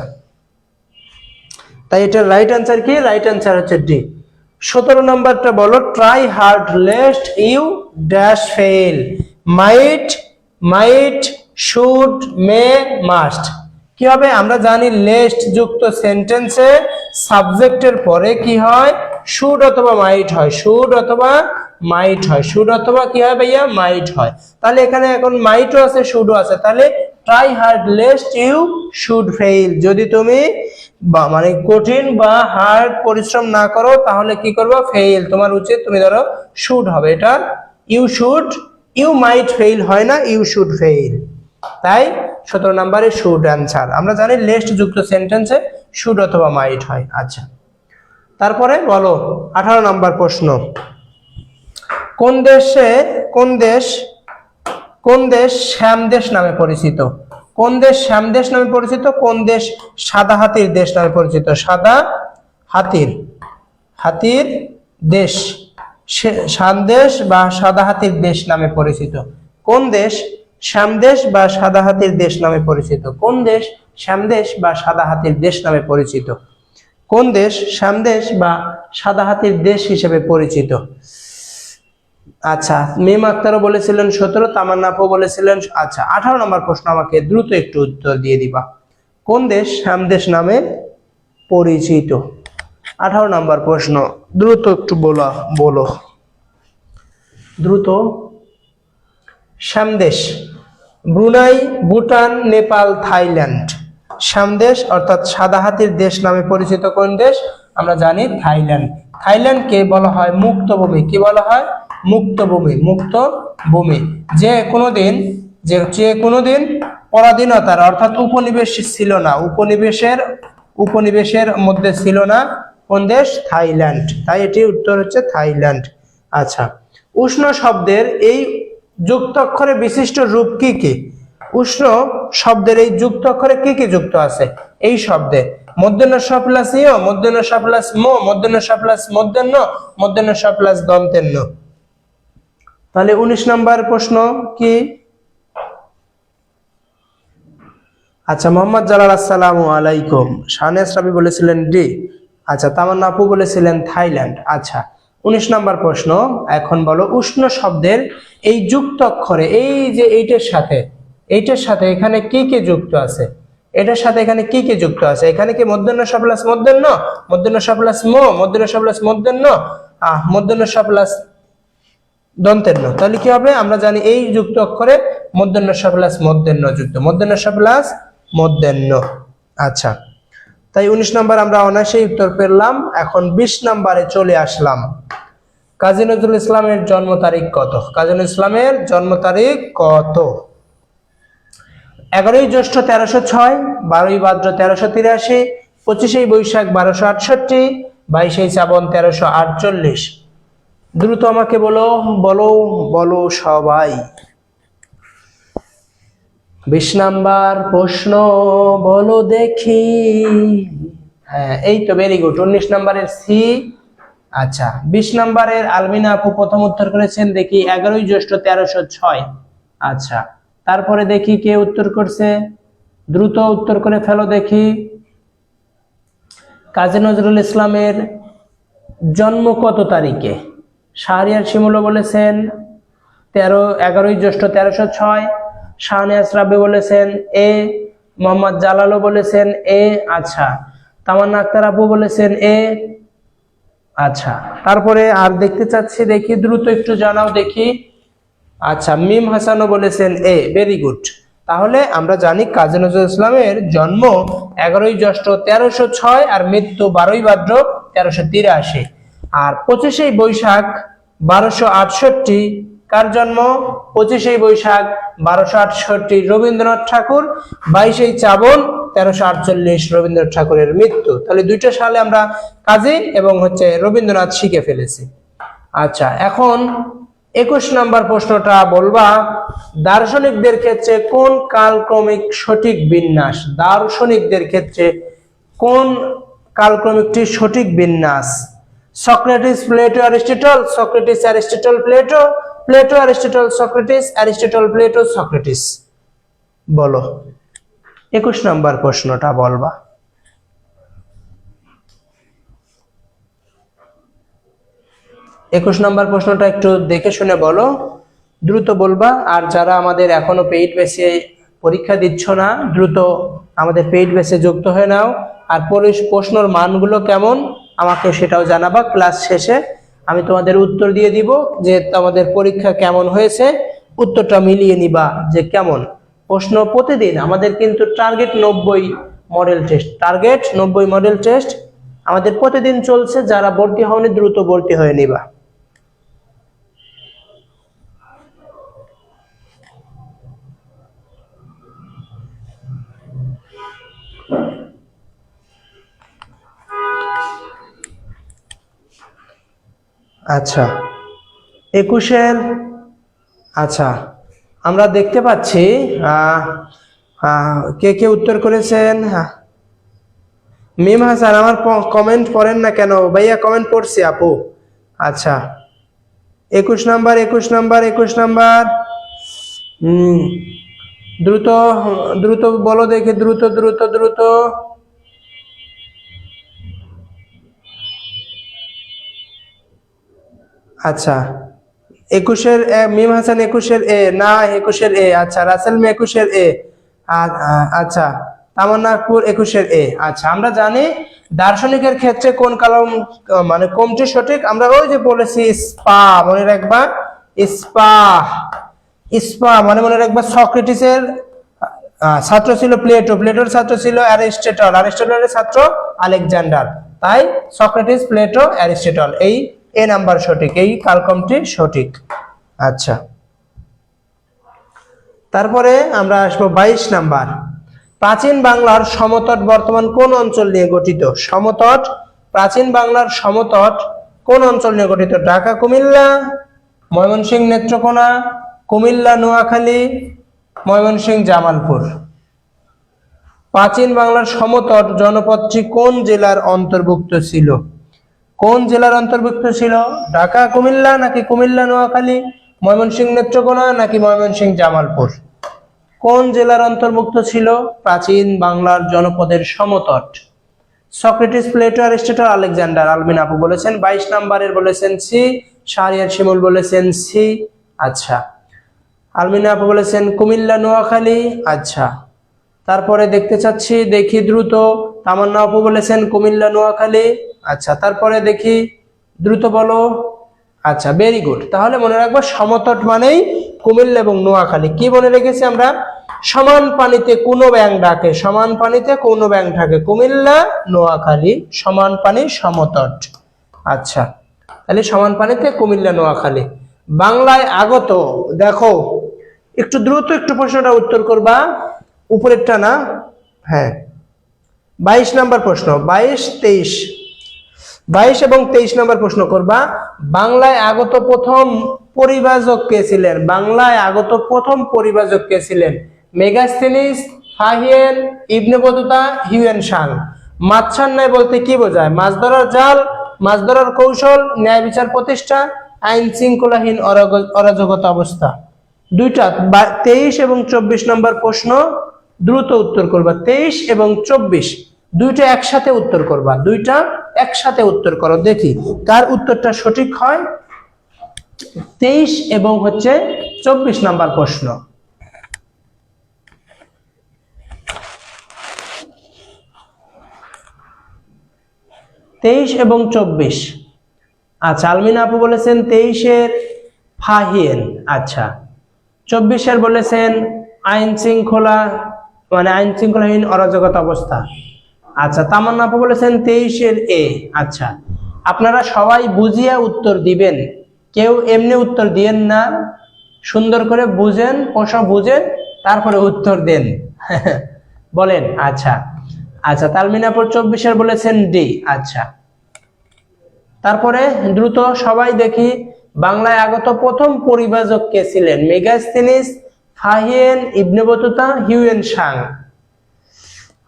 তাই এটার রাইট অ্যান্সার কি? রাইট অ্যান্সার হচ্ছে ডি। 17 নম্বরটা বলো, try hard lest you dash fail, might should may must. কি হবে? আমরা জানি লেস্ট যুক্ত সেন্টেন্সে সাবজেক্টের পরে কি হয়? শুড অথবা মাইট হয়, শুড অথবা কি হয় ভাইয়া? মাইট হয়। তাহলে এখানে এখন মাইটও আছে, শুডও আছে, তাহলে try hard lest you should fail. যদি তুমি মানে কঠিন বা হার্ড পরিশ্রম না করো তাহলে কি করবে? ফেইল। তোমার উচিত তুমি ধরো শুড হবে, এটা ইউ মাইট ফেইল হয় না, ইউ শুড ফেইল। তাই 17 নম্বরে শুড অ্যান্সার। আমরা জানি লেস্ট যুক্ত সেন্টেন্সে শুড অথবা মাইট হয়। আচ্ছা, তারপরে বলো 18 নম্বর প্রশ্ন, কোন দেশ শ্যামদেশ নামে পরিচিত? কোন দেশ শ্যামদেশ নামে পরিচিত? কোন দেশ সাদা হাতির দেশ নামে পরিচিত? সাদা হাতির দেশ, শ্যামদেশ বা সাদা হাতির দেশ নামে পরিচিত। কোন দেশ শ্যামদেশ বা সাদা হাতির দেশ নামে পরিচিত? কোন দেশ শ্যামদেশ বা সাদা হাতির দেশ নামে পরিচিত? কোন দেশ শ্যামদেশ বা সাদা হাতির দেশ হিসেবে পরিচিত? আচ্ছা, মিম আক্তারও বলেছিলেন 17, তামান্না আপু বলেছিলেন। আচ্ছা 18 নম্বর প্রশ্ন আমাকে দ্রুত একটু উত্তর দিয়ে দিবা। কোন দেশ শ্যামদেশ নামে পরিচিত? 18 নম্বর প্রশ্ন দ্রুত একটু বলো দ্রুত। শ্যামদেশ ব্রুনাই, ভুটান, নেপাল, থাইল্যান্ড। শ্যামদেশ অর্থাৎ সাদা হাতির দেশ নামে পরিচিত কোন দেশ? আমরা জানি থাইল্যান্ড। থাইল্যান্ডকে বলা হয় মুক্ত ভূমি। কি বলা হয়? মুক্ত ভূমি। যে কোনোদিন পরাধীনতার অর্থাৎ উপনিবেশ ছিল না, উপনিবেশের মধ্যে ছিল না। কোন দেশ? থাইল্যান্ড। তাই এটি উত্তর হচ্ছে থাইল্যান্ড। আচ্ছা, উষ্ণ শব্দের এই যুক্ত অক্ষরে বিশিষ্ট রূপ কি কি? উষ্ণ শব্দের এই যুক্ত অক্ষরে কি কি যুক্ত আছে এই শব্দে? মূর্ধন্য ষ প্লাস ইয়, মূর্ধন্য ষ প্লাস মো, মূর্ধন্য ষ প্লাস মূর্ধন্য, মূর্ধন্য ষ প্লাস দন্তের ন। তাহলে 19 নম্বর প্রশ্ন কি? আচ্ছা, মোহাম্মদ জালাল আসসালামু আলাইকুম, শাহনেস রাবি বলেছিলেন ডি। আচ্ছা, তামান্না আপু বলেছিলেন থাইল্যান্ড। আচ্ছা 19 নম্বর প্রশ্ন এখন বলো, উষ্ণ শব্দের এই যুক্ত অক্ষরে এই যে এইটার সাথে এখানে কি কি যুক্ত আছে? এটার সাথে এখানে কি কি যুক্ত আছে? এখানে কি মূর্ধন্য ষ প্লাস মূর্ধন্য, মূর্ধন্য ষ প্লাস মো, মূর্ধন্য ষ প্লাস মূর্ধন্য, মূর্ধন্য ষ প্লাস দন্তের ন, তাহলে কি হবে আমরা জানি এই যুক্ত অক্ষরে মূর্ধন্য ষ প্লাস মূর্ধন্য যুক্ত, মূর্ধন্য ষ প্লাস মূর্ধন্য। আচ্ছা, তাই 19 নম্বর আমরা অনায়াসেই উত্তর পেলাম। এখন 20 নম্বরে চলে আসলাম। কাজী নজরুল ইসলামের জন্ম তারিখ কত? কাজী নজরুল ইসলামের জন্ম তারিখ কত? 11ই জ্যৈষ্ঠ 1306, 12ই ভাদ্র 1383, 25শে বৈশাখ 1268, 22শে শ্রাবণ 1348। দ্রুত আমাকে বলো বলো বলো সবাই। 20 নাম্বার প্রশ্ন বলো দেখি। হ্যাঁ, এই তো ভেরি গুড। 19 নম্বরের সি। আচ্ছা, 20 নম্বরের আলমিনা আপু প্রথম উত্তর করেছেন, দেখি 11ই জ্যৈষ্ঠ 1306। আচ্ছা, তারপরে দেখি কে উত্তর করছে, দ্রুত উত্তর করে ফেলো দেখি। কাজী নজরুল ইসলামের জন্ম কত তারিখে? শাহরিয়ার শিমুল বলেছেন 11ই জ্যৈষ্ঠ 1306, শাহনিয়াজ রাব্বি বলেছেন এ, মোহাম্মদ জালালও বলেছেন এ। আচ্ছা, তামান্না আক্তার আপু বলেছেন এ। আচ্ছা, তারপরে আর দেখতে চাচ্ছি, দেখি দ্রুত একটু জানাও দেখি। আচ্ছা, মিম হাসানও বলেছেন এ, ভেরি গুড। তাহলে আমরা জানি কাজী নজরুল ইসলামের জন্ম 11ই জ্যৈষ্ঠ 1306 আর মৃত্যু 12ই ভাদ্র 1383। আর 25শে বৈশাখ 1268 কার জন্ম? 25শে বৈশাখ 1268 রবীন্দ্রনাথ ঠাকুর। 22শে শ্রাবণ 1348 রবীন্দ্রনাথ ঠাকুরের মৃত্যু। তাহলে দুইটা সালে আমরা কাজী এবং রবীন্দ্রনাথ শিখে ফেলেছি। আচ্ছা, এখন 21 নম্বর প্রশ্নটা বলবা, দার্শনিকদের ক্ষেত্রে কোন কালক্রমিক সঠিক বিন্যাস? দার্শনিকদের ক্ষেত্রে কোন কালক্রমিকটি সঠিক বিন্যাস? Socrates, Plato, Aristotle, Socrates, Aristotle, Plato, Plato, Aristotle, Socrates, Aristotle, Plato, Socrates. বলো 21 নম্বর প্রশ্নটা বলবা। 21 নম্বর প্রশ্নটা একটু দেখে শুনে বলো, দ্রুত বলবা। আর যারা আমাদের এখনো পেইড বেসে পরীক্ষা দিচ্ছ না, দ্রুত আমাদের পেইড বেসে যুক্ত হয়ে নাও। আর প্রশ্নর মানগুলো কেমন আমাকে সেটাও জানাবা। ক্লাস শেষে আমি তোমাদের উত্তর দিয়ে দিব যে তোমাদের পরীক্ষা কেমন হয়েছে, উত্তরটা মিলিয়ে নিবা যে কেমন। প্রশ্ন প্রতিদিন আমাদের কিন্তু target 90 model test, target 90 model test আমাদের প্রতিদিন চলছে। যারা ভর্তি হওনি দ্রুত ভর্তি হয়ে নিবা। আচ্ছা, 21-এর আচ্ছা আমরা দেখতে পাচ্ছি কে কে উত্তর করেছেন। মিম হাসান, আমার কমেন্ট পড়েন না কেন ভাইয়া? কমেন্ট পড়ছি আপু। আচ্ছা, 21 নাম্বার 21 নাম্বার 21 নাম্বার দ্রুত দ্রুত বলো দেখি, দ্রুত দ্রুত দ্রুত। আচ্ছা, 21-এর মিম হাসান 21-এর এ না, 21-এর এ। আচ্ছা, রাসেল মে 21-এর এ। আচ্ছা, তামান্না আক্তার 21-এর এ। আচ্ছা, আমরা জানি দার্শনিকের ক্ষেত্রে কোন কলম মানে কোনটি সঠিক? আমরা ওই যে বলেছি স্পা, মনে রাখবা স্পা। স্পা মানে মনে রাখবা সক্রেটিসের ছাত্র ছিল প্লেটো, প্লেটোর ছাত্র ছিল অ্যারিস্টটল, অ্যারিস্টটলের ছাত্র আলেকজান্ডার। তাই সক্রেটিস, প্লেটো, অ্যারিস্টটল, এই এ নাম্বার সঠিক, এই কালক্রমটি সঠিক। আচ্ছা, তারপরে আমরা আসবো 22 নাম্বার। প্রাচীন বাংলার সমতট বর্তমান কোন অঞ্চল নিয়ে গঠিত? সমতট, প্রাচীন বাংলার সমতট কোন অঞ্চল নিয়ে গঠিত? ঢাকা, কুমিল্লা, ময়মনসিংহ, নেত্রকোনা, কুমিল্লা, নোয়াখালী, ময়মনসিংহ, জামালপুর। প্রাচীন বাংলার সমতট জনপদটি কোন জেলার অন্তর্ভুক্ত ছিল? কোন জেলার অন্তর্ভুক্ত ছিল? ঢাকা, কুমিল্লা, নাকি কুমিল্লা, নোয়াখালী, ময়মনসিংহ, নেত্রকোনা, নাকি ময়মনসিংহ, জামালপুর? কোন জেলার অন্তর্ভুক্ত ছিল প্রাচীন বাংলার জনপদের Samatata? Socrates, Plato, Aristotle, Alexander. আলমিন আপু বলেছেন 22 নাম্বারের বলেছেন সি, শাহরিয়ার শিমুল বলেছেন সি। আচ্ছা, আলমিন আপু বলেছেন কুমিল্লা, নোয়াখালী। আচ্ছা, তারপরে দেখতে চাচ্ছি, দেখি দ্রুত। তামান্না আপু বলেছেন কুমিল্লা, নোয়াখালী। আচ্ছা, তারপরে দেখি দ্রুত বলো। আচ্ছা, ভেরি গুড। তাহলে মনে রাখবো সমতট মানেই কুমিল্লা এবং নোয়াখালী। কি মনে রেখেছি আমরা? সমান পানিতে কোনো ব্যাঙ ডাকে, সমান পানিতে কোনো ব্যাঙ ডাকে, কুমিল্লা নোয়াখালী, সমান পানি সমতট। আচ্ছা, তাহলে সমান পানিতে কুমিল্লা নোয়াখালী। বাংলায় আগত, দেখো একটু দ্রুত একটু প্রশ্নটা উত্তর করবা, উপরেরটা না। হ্যাঁ, 22 নম্বর প্রশ্ন, 22 এবং 23 নম্বর প্রশ্ন করবা। বাংলায় আগত প্রথম পরিভাষক কে ছিলেন? বাংলায় আগত প্রথম পরিভাষক কে ছিলেন? Megasthenes, Fahien, Ibn Battuta, Hiuen Tsang. মাছছান্নাই বলতে কি বোঝায়? মাছ ধরার জাল, মাছ ধরার কৌশল, ন্যায় বিচার প্রতিষ্ঠা, আইন শৃঙ্খলাহীন অরাজকতা অবস্থা। দুইটা 23 এবং 24 নম্বর প্রশ্ন দ্রুত উত্তর করবা। 23 এবং 24 দুইটা একসাথে উত্তর করবা, দুইটা একসাথে উত্তর করো, দেখি কার উত্তরটা সঠিক হয়। 23 এবং 24 নাম্বার প্রশ্ন। তেইশ এবং 24। আচ্ছা, আলমিনা আপু বলেছেন 23-এর ফাহিয়েন। আচ্ছা, 24-এর বলেছেন আইন শৃঙ্খলা, মানে আইন শৃঙ্খলাহীন অরাজকতা অবস্থা। আচ্ছা, তামান্না আপু বলেছেন 23-এর এ। আচ্ছা, আপনারা সবাই বুঝিয়া উত্তর দিবেন, কেউ এমনি উত্তর দিয়েন না, সুন্দর করে বুঝেন, প্রশ্ন বুঝেন তারপরে উত্তর দেন। বলেন। আচ্ছা আচ্ছা, তালমিনা আপু 24-এর বলেছেন ডি। আচ্ছা, তারপরে দ্রুত সবাই দেখি, বাংলায় আগত প্রথম পরিভাষক কে ছিলেন? Megasthenes, Fahien, Ibn Battuta, Hiuen Tsang.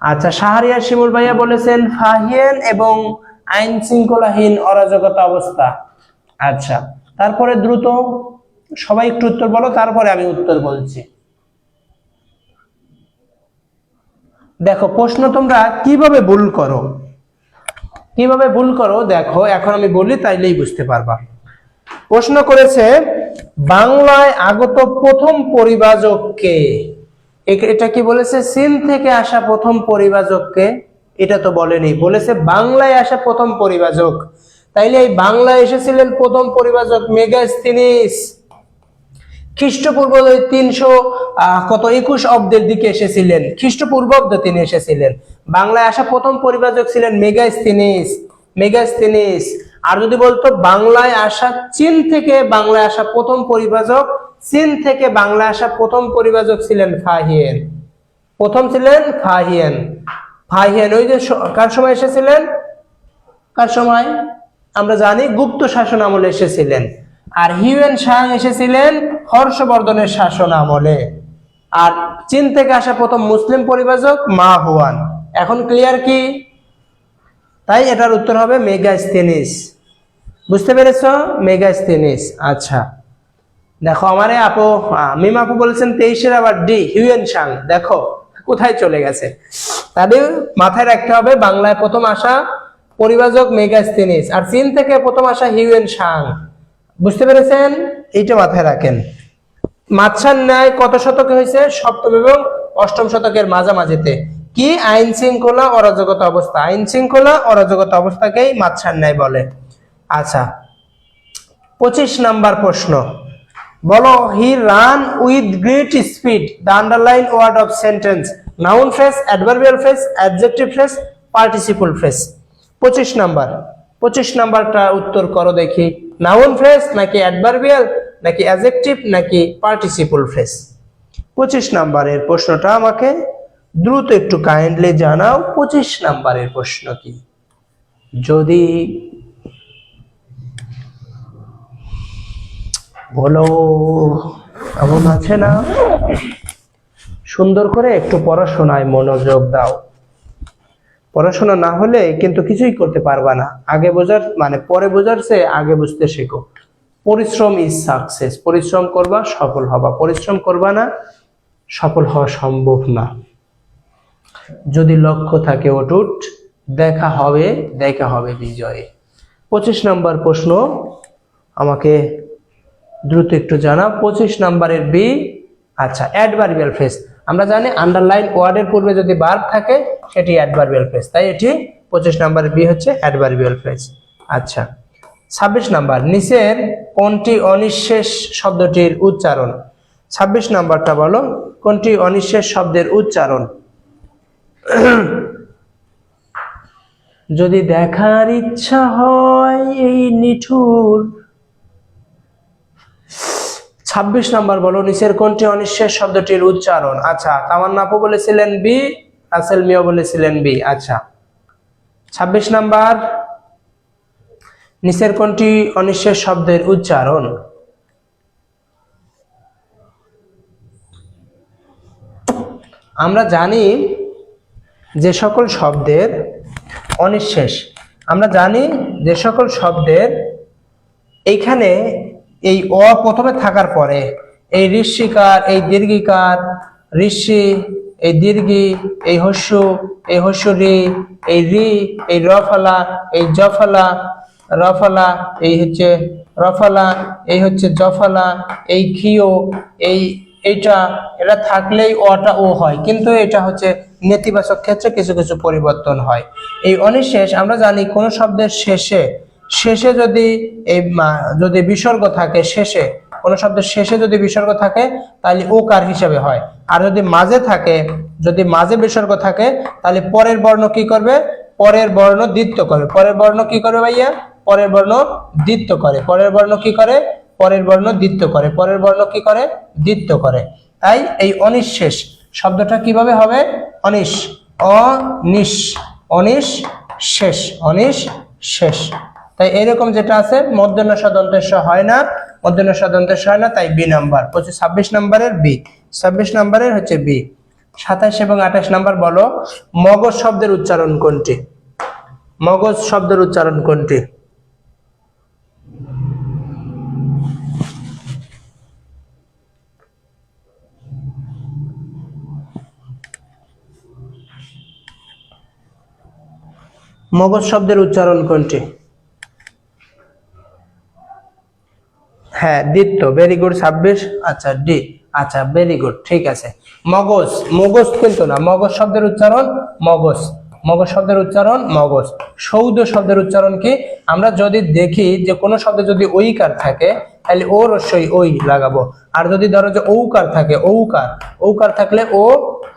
আচ্ছা, শাহরিয়ার শিমুল ভাইয়া বলেছেন ফাহিয়েন এবং আইন শৃঙ্খলাহীন অরাজকতা অবস্থা। আচ্ছা, তারপরে দ্রুত সবাই একটু উত্তর বলো, তারপরে আমি উত্তর বলছি। দেখো প্রশ্ন তোমরা কিভাবে ভুল করো, কিভাবে ভুল করো দেখো, এখন আমি বলি তাইলেই বুঝতে পারবা। প্রশ্ন করেছে বাংলায় আগত প্রথম পরিভাষক কে? এটা কি বলেছে চীন থেকে আসা প্রথম পরিভাষক কে? এটা তো বলেনি, বলেছে বাংলায় আসা প্রথম পরিভাষক। তাইলে এই বাংলায় এসেছিলেন প্রথম পরিভাষক মেগাস্থেনিস, খ্রিস্টপূর্ব 321 অব্দের দিকে এসেছিলেন, খ্রিস্টপূর্বাব্দে তিনি এসেছিলেন। বাংলায় আসা প্রথম পরিভাষক ছিলেন মেগাস্থেনিস, মেগাস্থেনিস। আর যদি বলতো বাংলায় আসা, চীন থেকে বাংলায় আসা প্রথম পরিভাষক, চীন থেকে বাংলায় আসা প্রথম পরিভাষক ছিলেন ফাহিয়েন, প্রথম ছিলেন ফাহিয়েন। ফাহিয়েন ওই যে কার সময় এসেছিলেন? কার সময়? আমরা জানি গুপ্ত শাসন আমলে এসেছিলেন। আর হিউয়েন সাং এসেছিলেন হর্ষবর্ধনের শাসন আমলে। আর চীন থেকে আসা প্রথম মুসলিম পরিভাষক মা হুয়ান। এখন ক্লিয়ার কি? তাই এটার উত্তর হবে মেগাস্থেনিস। বুঝতে পেরেছ? মেগাস্থেনিস। আচ্ছা, দেখো আমারে আপু মিম আপু বলেছেন 23-এর আবার ডি, হিউয়েন সাং। দেখো কোথায় চলে গেছে। তাদের মাথায় রাখতে হবে বাংলায় প্রথম আসা পরিভাষক মেগাস্থেনিস, আর চীন থেকে প্রথম আসা হিউয়েন সাং। বুঝতে পেরেছেন? এইটা মাথায় রাখেন। মাছছান্নাই কত শতকে হয়েছে? 7ম এবং 8ম শতকের মাঝামাঝিতে। কি? আইন শৃঙ্খলা অরাজকতা অবস্থা, আইন শৃঙ্খলা অরাজকতা অবস্থাকেই মাছছান্নাই বলে। আচ্ছা, 25 নাম্বার প্রশ্ন বলো, he ran with great speed, the underline word of sentence, noun phrase, adverbial phrase, adjective phrase, participle phrase. 25 number, 25 নাম্বারটা উত্তর করো দেখি। নাউন ফ্রেজ নাকি অ্যাডভার্বিয়াল নাকি অ্যাডজেক্টিভ নাকি পার্টিসিপল ফ্রেজ? 25 নাম্বারের প্রশ্নটা আমাকে দ্রুত একটু কাইন্ডলি জানাও। 25 নাম্বারের প্রশ্ন কি? যদি বলো, এমন আছে না? সুন্দর করে একটু পড়াশোনায় মনোযোগ দাও। পড়াশোনা না হলে কিন্তু কিছুই করতে পারবা না। আগে বোঝার মানে পরে বোঝার চেয়ে আগে বুঝতে শেখো। পরিশ্রম ইজ সাকসেস। পরিশ্রম করবা, সফল হবা। পরিশ্রম করবা না, সফল হওয়া সম্ভব না। যদি লক্ষ্য থাকে অটুট, দেখা হবে বিজয়ে। 25 নম্বর প্রশ্ন আমাকে দ্রুত একটু জানাও। 25 নম্বরের বি। আচ্ছা, অ্যাডভার্বিয়াল ফ্রেজ। আমরা জানি আন্ডারলাইন ওয়ার্ডের পূর্বে যদি ভার্ব থাকে সেটি অ্যাডভার্বিয়াল ফ্রেজ, তাই এটি 25 নম্বরের বি হচ্ছে অ্যাডভার্বিয়াল ফ্রেজ। আচ্ছা, 26 নাম্বার, নিচের কোনটি অনিঃশেষ শব্দটির উচ্চারণ? 26 নাম্বারটা বলো, কোনটি অনিঃশেষ শব্দের উচ্চারণ? যদি দেখার ইচ্ছা হয় এই নিঠুর। 26 নাম্বার বলো, নিচের কোনটি অনিঃশেষ শব্দটির উচ্চারণ? আচ্ছা, তামান্না আপু বলেছিলেন বি, রাসেল মিয়া বলেছিলেন বি। আচ্ছা, 26 নাম্বার, নিচের কোনটি অনিঃশেষ শব্দের উচ্চারণ? আমরা জানি যে সকল শব্দের অনিঃশেষ, আমরা জানি যে সকল শব্দের এইখানে এই অ প্রথমে থাকার পরে এই ঋষিকার, এই দীর্ঘিকার, ঋষি, এই দীর্ঘি, এই হস্য, এই হস্যরি, এই রি, এই রফলা, এই জফলা, রফলা, এই হচ্ছে রফলা, এই হচ্ছে জফলা, এই খিও, এইটা এটা থাকলেই অটা ও হয়, কিন্তু এটা হচ্ছে নেতিবাচক ক্ষেত্রে কিছু কিছু পরিবর্তন হয়। এই অনিঃশেষ আমরা জানি কোন শব্দের শেষে যদি বিসর্গ থাকে, শেষে কোন শব্দের শেষে যদি বিসর্গ থাকে তাহলে ওকার হিসাবে হয়। আর যদি মাঝে থাকে, যদি মাঝে বিসর্গ থাকে তাহলে পরের বর্ণ কি করবে? পরের বর্ণ দ্বিত্ব করে। পরের বর্ণ কি করে ভাইয়া? পরের বর্ণ দ্বিত্ব করে। পরের বর্ণ কি করে? পরের বর্ণ দ্বিত্ব করে। পরের বর্ণ কি করে? দ্বিত্ব করে। তাই এই অনিঃশেষ শব্দটা কিভাবে হবে? অনিশ, অনিশ, অনিশ শেষ, অনিশ শেষ। তাই এরকম যেটা আছে মূর্ধন্য ষ দন্তের স হয় না, মূর্ধন্য ষ দন্তের স হয় না, তাই বি নাম্বার। 26 নাম্বারের বি, 26 নাম্বারের হচ্ছে বি। 27 এবং 28 নাম্বার বলো, মগজ শব্দের উচ্চারণ কোনটি? মগজ শব্দের উচ্চারণ কোনটি? মগজ শব্দের উচ্চারণ কোনটি? হ্যাঁ, দ্বিত্ব। Very good 26। আচ্ছা, ডি। আচ্ছা, ভেরি গুড, ঠিক আছে। মগজ, মগজ কিন্তু না, মগজ শব্দের উচ্চারণ মগজ। মগজ শব্দের উচ্চারণ মগজ। সৌদ শব্দের উচ্চারণ কি? আমরা যদি দেখি যে কোনো শব্দে যদি ঐকার থাকে তাহলে ও রস্যই ওই লাগাবো। আর যদি ধরো যে ঔকার থাকে, ঔকার, ঔকার থাকলে ও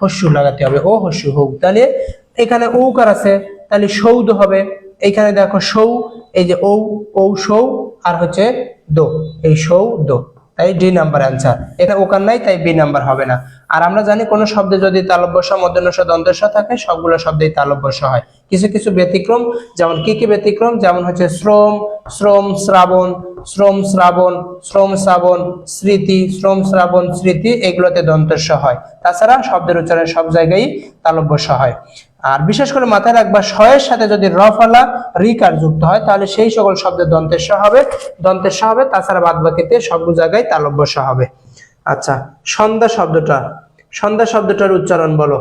হস্যু লাগাতে হবে, ও হস্যু হোক। তাহলে এখানে ঔকার আছে তাহলে সৌদ হবে। এইখানে দেখো সৌ, এই যে ঔ সৌ, আর হচ্ছে দো, এই সৌ দো, তাই ডি নাম্বার অ্যান্সার। এটা ওকার নাই, তাই বি নাম্বার হবে না। আর আমরা জানি কোন শব্দে যদি তালব্য স, মূর্ধন্য ষ, দন্ত্য স থাকে সবগুলো শব্দেই তালব্য স হয়। কিছু কিছু ব্যতিক্রম, যেমন কি কি ব্যতিক্রম? যেমন হচ্ছে শ্রম, শ্রম শ্রাবণ, শ্রম শ্রাবণ, শ্রম শ্রাবণ, স্মৃতি, শ্রম শ্রাবণ স্মৃতি, এগুলোতে দন্ত্য স হয়। তাছাড়া শব্দের উচ্চারণে সব জায়গায় তালব্য স হয়। আর বিশেষ করে মাথায় রাখবা, শয়ের সাথে যদি রফলা রিকার যুক্ত হয় তাহলে সেই সকল শব্দে দন্তের স হবে, দন্তের স হবে। তাছাড়া বাদ বাকিতে সব জায়গায় তালব্য স হবে। আচ্ছা, সন্ধ্যা শব্দটা, সন্ধ্যা শব্দটার উচ্চারণ বলো।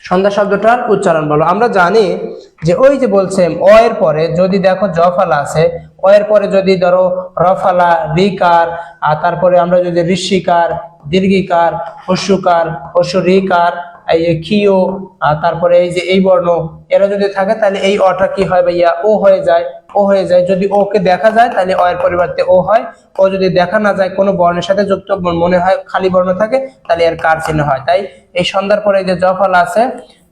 সন্ধ্যা শব্দটার উচ্চারণ বলো। আমরা জানি যে ওই যে বলছে অ এর পরে যদি দেখো জফলা আছে, অ এর পরে যদি ধরো রফলা, রিকার, আর তারপরে আমরা যদি ঋষিকার, দীর্ঘিকার, হস্যকার, হস্যরিকার, এই যে খিও, আর তারপরে এই যে এই বর্ণ, এরা যদি থাকে তাহলে এই অটা কি হয় ভাইয়া? ও হয়ে যায়, ও হয়ে যায়। যদি ওকে দেখা যায় তাহলে অ এর পরিবর্তে ও হয়। ও যদি দেখা না যায়, কোনো বর্ণের সাথে যুক্ত মনে হয়, খালি বর্ণ থাকে, তাহলে এর কার চিহ্ন হয়। তাই এই সন্ধ্যার পরে যে জফল আছে,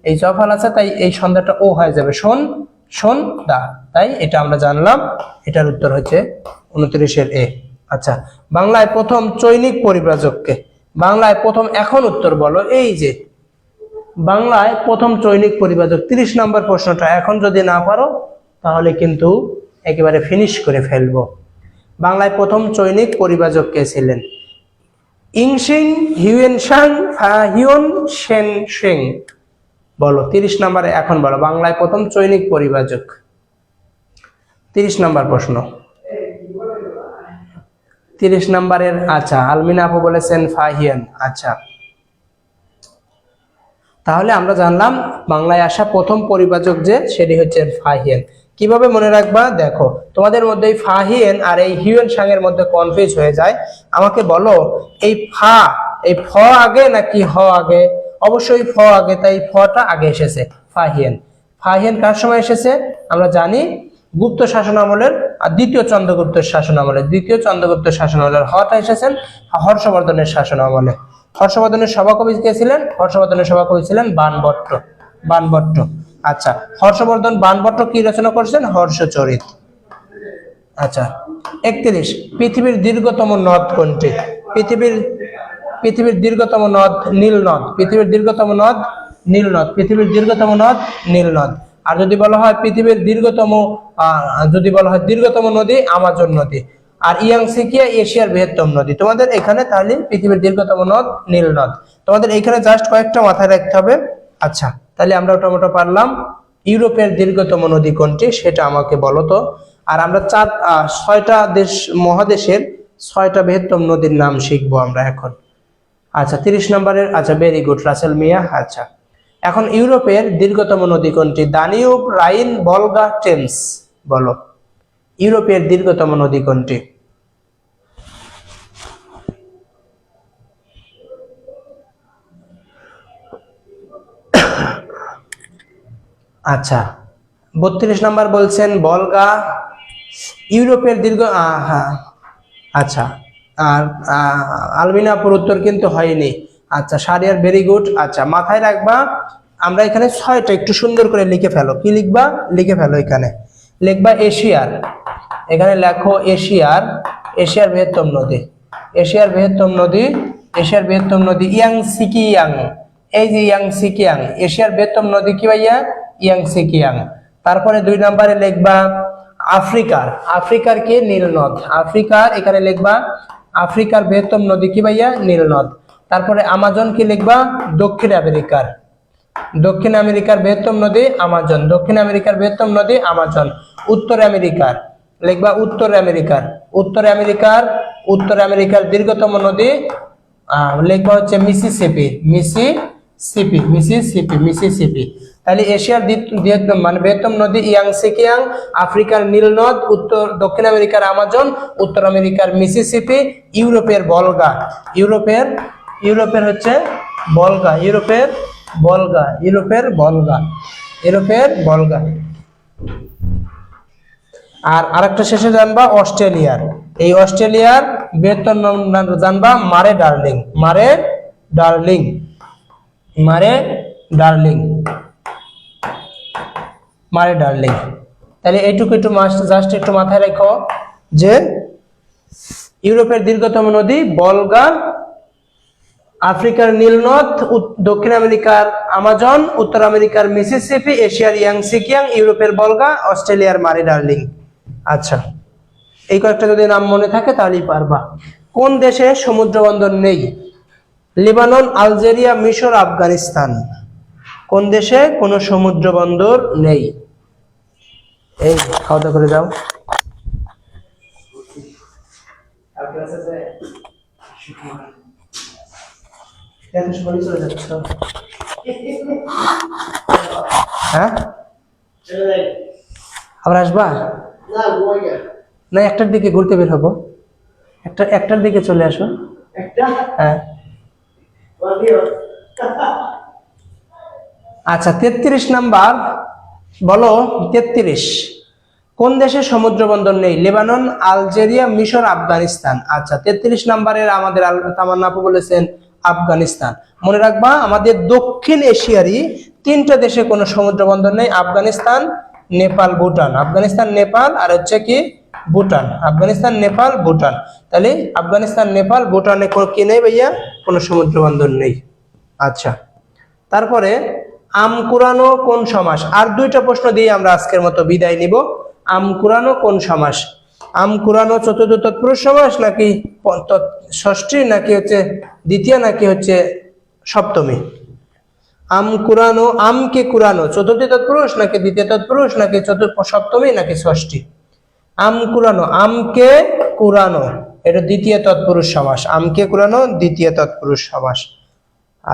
এই জফল আছে, তাই এই সন্ধ্যাটা ও হয়ে যাবে, শোন, শোন দা। তাই এটা আমরা জানলাম, এটার উত্তর হচ্ছে 29 এ। আচ্ছা, বাংলায় প্রথম চৈনিক পরিব্রাজককে? বাংলায় প্রথম, এখন উত্তর বলো। এই যে বাংলায় প্রথম চৈনিক পরিব্রাজক, 30 নম্বর প্রশ্নটা এখন যদি না পারো তাহলে কিন্তু একেবারে ফিনিশ করে ফেলবো। বাংলায় প্রথম চৈনিক পরিব্রাজক কে ছিলেন? ইংশিং হিউয়েনসাং হিউন সেন সিং। বলো 30 নম্বরে এখন বলো, বাংলায় প্রথম চৈনিক পরিব্রাজক। 30 নম্বর প্রশ্ন, 30 নম্বরের। আচ্ছা, আলমিনা আপু বলেছেন ফাহিয়ান। আচ্ছা, তাহলে আমরা জানলাম বাংলায় আসা প্রথম পরিব্রাজক যে, সেটি হচ্ছে ফাহিয়ান। কিভাবে মনে রাখবা? দেখো, তোমাদের মধ্যে এই ফাহিয়ান আর এই হিউয়েন সাং এর মধ্যে কনফিউজ হয়ে যায়। আমাকে বলো, এই ফা, এই ফ আগে নাকি হ আগে? অবশ্যই ফ আগে, তাই ফটা আগে এসেছে। ফাহিয়ান, ফাহিয়ান কার সময় এসেছে? আমরা জানি গুপ্ত শাসন আমলের আর দ্বিতীয় চন্দ্রগুপ্তের শাসন আমলে, দ্বিতীয় চন্দ্রগুপ্তের শাসন আমলের। হটা এসেছেন হর্ষবর্ধনের শাসন আমলে। হর্ষবর্ধনের সভাকবি কে ছিলেন? হর্ষবর্ধনের সভাকবি ছিলেন বাণভট্ট। বাণভট্ট। আচ্ছা, হর্ষবর্ধন বাণভট্ট কি রচনা করেছেন? হর্ষচরিত। আচ্ছা, 31 পৃথিবীর দীর্ঘতম নদ কোনটি? পৃথিবীর দীর্ঘতম নদ নীল নদ। পৃথিবীর দীর্ঘতম নদ নীল নদ। পৃথিবীর দীর্ঘতম নদ নীল নদ। আর যদি বলা হয় পৃথিবীর দীর্ঘতম নদী আমাজন নদী। আর ইয়াংসি কি এশিয়ার বৃহত্তম নদী। তোমাদের এখানে তাহলে পৃথিবীর দীর্ঘতম নদ নীল নদ। তোমাদের এখানে জাস্ট কয়েকটা মাথায় রাখতে হবে। আচ্ছা, তাহলে আমরা মোটামুটি পারলাম। ইউরোপের দীর্ঘতম নদী কোনটি সেটা আমাকে বলো তো। আর আমরা 6টা দেশ মহাদেশের 6টা বৃহত্তম নদীর নাম শিখবো আমরা এখন। আচ্ছা, 30 নম্বরের। আচ্ছা, ভেরি গুড রাসেল মিয়া। আচ্ছা, এখন ইউরোপের দীর্ঘতম নদী কোনটি? দানিউব, রাইন, ভলগা, টেমস। বলো ইউরোপের দীর্ঘতম নদী কোনটি? আচ্ছা, 32 নম্বর বলছেন ভলগা। ইউরোপের দীর্ঘ আচ্ছা, আর আলমিনাপুর উত্তর কিন্তু হয়নি। আচ্ছা, শাহরিয়ার, ভেরি গুড। আচ্ছা, মাথায় রাখবা আমরা এখানে 6টা একটু সুন্দর করে লিখে ফেলো। কি লিখবা? লিখে ফেলো। এখানে লিখবা এশিয়ার। এখানে লেখো এশিয়ার বৃহত্তম নদী। এশিয়ার বৃহত্তম নদী ইয়াংসিকিয়াং। এই যে ইয়াংসিকিয়াং, এশিয়ার বৃহত্তম নদী কি ভাইয়া? ইয়াংসিকিয়াং। তারপরে 2 নম্বরে লিখবা আফ্রিকার কি? নীল নদ। এখানে লিখবা আফ্রিকার বৃহত্তম নদী কি ভাইয়া? নীল নদ। তারপরে আমাজন কি লিখবা? দক্ষিণ আমেরিকার বৃহত্তম নদী আমাজন। দক্ষিণ আমেরিকার বৃহত্তম নদী আমাজন। উত্তর আমেরিকার লিখবা উত্তর আমেরিকার দীর্ঘতম নদী লিখবা হচ্ছে মিসিসিপি। তাহলে এশিয়ার বৃহত্তম নদী ইয়াংসিকিয়াং, আফ্রিকার নীল নদ, দক্ষিণ আমেরিকার আমাজন, উত্তর আমেরিকার মিসিসিপি, ইউরোপের ভলগা। ইউরোপের হচ্ছে ভলগা। আর আরেকটা শেষে জানবা অস্ট্রেলিয়ার। এই অস্ট্রেলিয়ার বৃহত্তম জানবা মারে ডার্লিং। তাহলে এইটুকু জাস্ট একটু মাথায় রেখো যে ইউরোপের দীর্ঘতম নদী ভলগা, আফ্রিকার নীল নদ, দক্ষিণ আমেরিকার আমাজন, উত্তর আমেরিকার মিসিসিপি, এশিয়ার ইয়াংসিকিয়াং, ইউরোপের ভলগা, অস্ট্রেলিয়ার মারে ডার্লিং। আচ্ছা, এই কয়েকটা যদি নাম মনে থাকে তাহলেই পারবা। কোন দেশে সমুদ্র বন্দর নেই? লেবানন, আলজেরিয়া, মিশর, আফগানিস্তান। কোন দেশে কোনো সমুদ্র বন্দর নেই? এই খাওয়া দাওয়া করে যাও। হ্যাঁ, আবার আসবা না? 1টার দিকে ঘুরতে বের হবো। 1টার দিকে চলে আসো। হ্যাঁ। আচ্ছা, 33 নাম্বার বলো। 33 কোন দেশে সমুদ্র বন্দর নেই? লেবানন, আলজেরিয়া, মিশর, আফগানিস্তান। আচ্ছা, 33 নাম্বারের আমাদের তামান্না আপু বলেছেন আফগানিস্তান। মনে রাখবা আমাদের দক্ষিণ এশিয়ারই 3টা দেশে কোনো সমুদ্র বন্দর নেই। আফগানিস্তান, নেপাল, ভুটান। আফগানিস্তান, নেপাল আর হচ্ছে কি ভুটান। আফগানিস্তান, নেপাল, ভুটান। তাহলে আফগানিস্তান, নেপাল, ভুটানে কি নেই ভাইয়া? কোনো সমুদ্র বন্দর নেই। আচ্ছা, তারপরে আম কুরানো কোন সমাস? আর 2টা প্রশ্ন দিয়ে আমরা আজকের মতো বিদায় নিব। আম কুরানো কোন সমাস? আম কুরানো চতুর্থ তৎপুরুষ সমাস নাকি ষষ্ঠী নাকি হচ্ছে দ্বিতীয় নাকি হচ্ছে সপ্তমী? আমকে কুরানো চতুর্থী তৎপুরুষ নাকি দ্বিতীয় তৎপুরুষ নাকি সপ্তমী নাকি ষষ্ঠী? আমকে কুরানো এটা দ্বিতীয় তৎপুরুষ সমাস। আমকে কুরানো দ্বিতীয় তৎপুরুষ সমাস।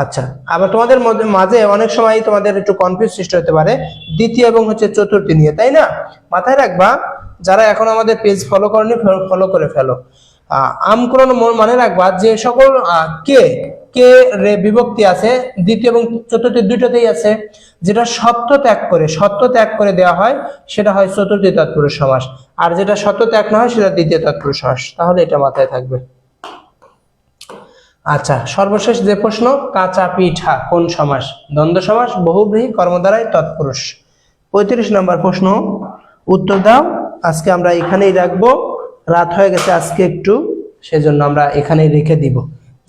আচ্ছা, আবার তোমাদের মাঝে অনেক সময় তোমাদের একটু কনফিউজ সৃষ্টি হতে পারে দ্বিতীয় এবং হচ্ছে চতুর্থী নিয়ে, তাই না? মাথায় রাখবা যারা এখন আমাদের পেজ ফলো করনি ফলো করে ফেলো। আমকরণ মনে রাখবা যে সকল কে কে রে বিভক্তি আছে দ্বিতীয় এবং চতুর্থ দুইটাতেই আছে, যেটা সত্য ত্যাগ করে দেওয়া হয় সেটা হয় চতুর্থ তৎপুরুষ সমাস, আর যেটা সত্য ত্যাগ না হয় সেটা দ্বিতীয় তৎপুরুষ সমাস। তাহলে এটা মাথায় থাকবে। আচ্ছা, সর্বশেষ যে প্রশ্ন, কাঁচা পিঠা কোন সমাস? দ্বন্দ্ব সমাস, বহুব্রীহি, কর্মদ্বারায়, তৎপুরুষ। 35 নম্বর প্রশ্ন, উত্তর দাও। আজকে আমরা এখানেই রাখবো, রাত হয়ে গেছে আজকে একটু, সেজন্য আমরা এখানেই রেখে দিব।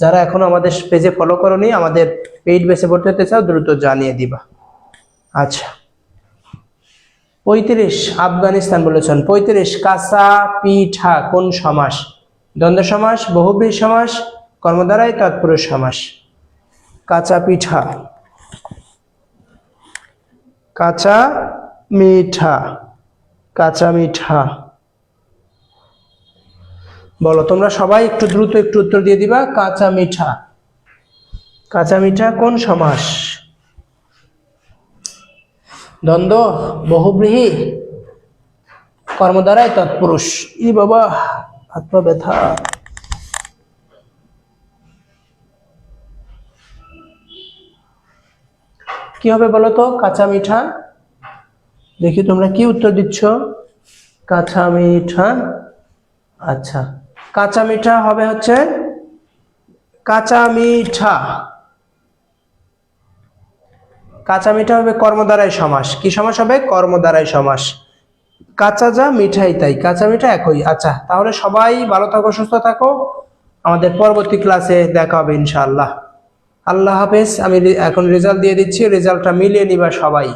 যারা এখনো আমাদের পেজে ফলো করোনি, আমাদের পেইড বেসে ভর্তি হতে চাও, দ্রুত জানিয়ে দিবা। আচ্ছা, 35 আফগানিস্তান বলেছেন। 35 কাঁচা পিঠা কোন সমাস? দ্বন্দ্ব সমাস, বহুব্রীহি সমাস, কর্মদ্বারায়, তৎপুরুষ সমাস। কাঁচা পিঠা, কাঁচা মিঠা, কাঁচা মিঠা বলো তোমরা সবাই, একটু দ্রুত একটু উত্তর দিয়ে দিবা। কাঁচা মিঠা, কাঁচা মিঠা কোন সমাস? দ্বন্দ্ব, বহুব্রীহি, কর্মদ্বারায়, তৎপুরুষ। ই বাবা, হাত পা ব্যথা। কি হবে বলো তো? কাঁচা মিঠা, দেখি তোমরা কি উত্তর দিচ্ছ। কাঁচা মিঠা, আচ্ছা, কাঁচা মিঠা হবে হচ্ছে কাঁচা মিঠা, কাঁচা মিঠা হবে কর্মদ্বারায় সমাস। কি সমাস হবে? কর্মদ্বারায় সমাস। কাঁচা যা মিঠাই তাই, কাঁচা মিঠা একই। আচ্ছা, তাহলে সবাই ভালো থাকো, সুস্থ থাকো, আমাদের পরবর্তী ক্লাসে দেখা হবে ইনশাআল্লাহ। আল্লাহ হাফেজ। আমি এখন রেজাল্ট দিয়ে দিচ্ছি, রেজাল্টটা মিলিয়ে নিবা সবাই।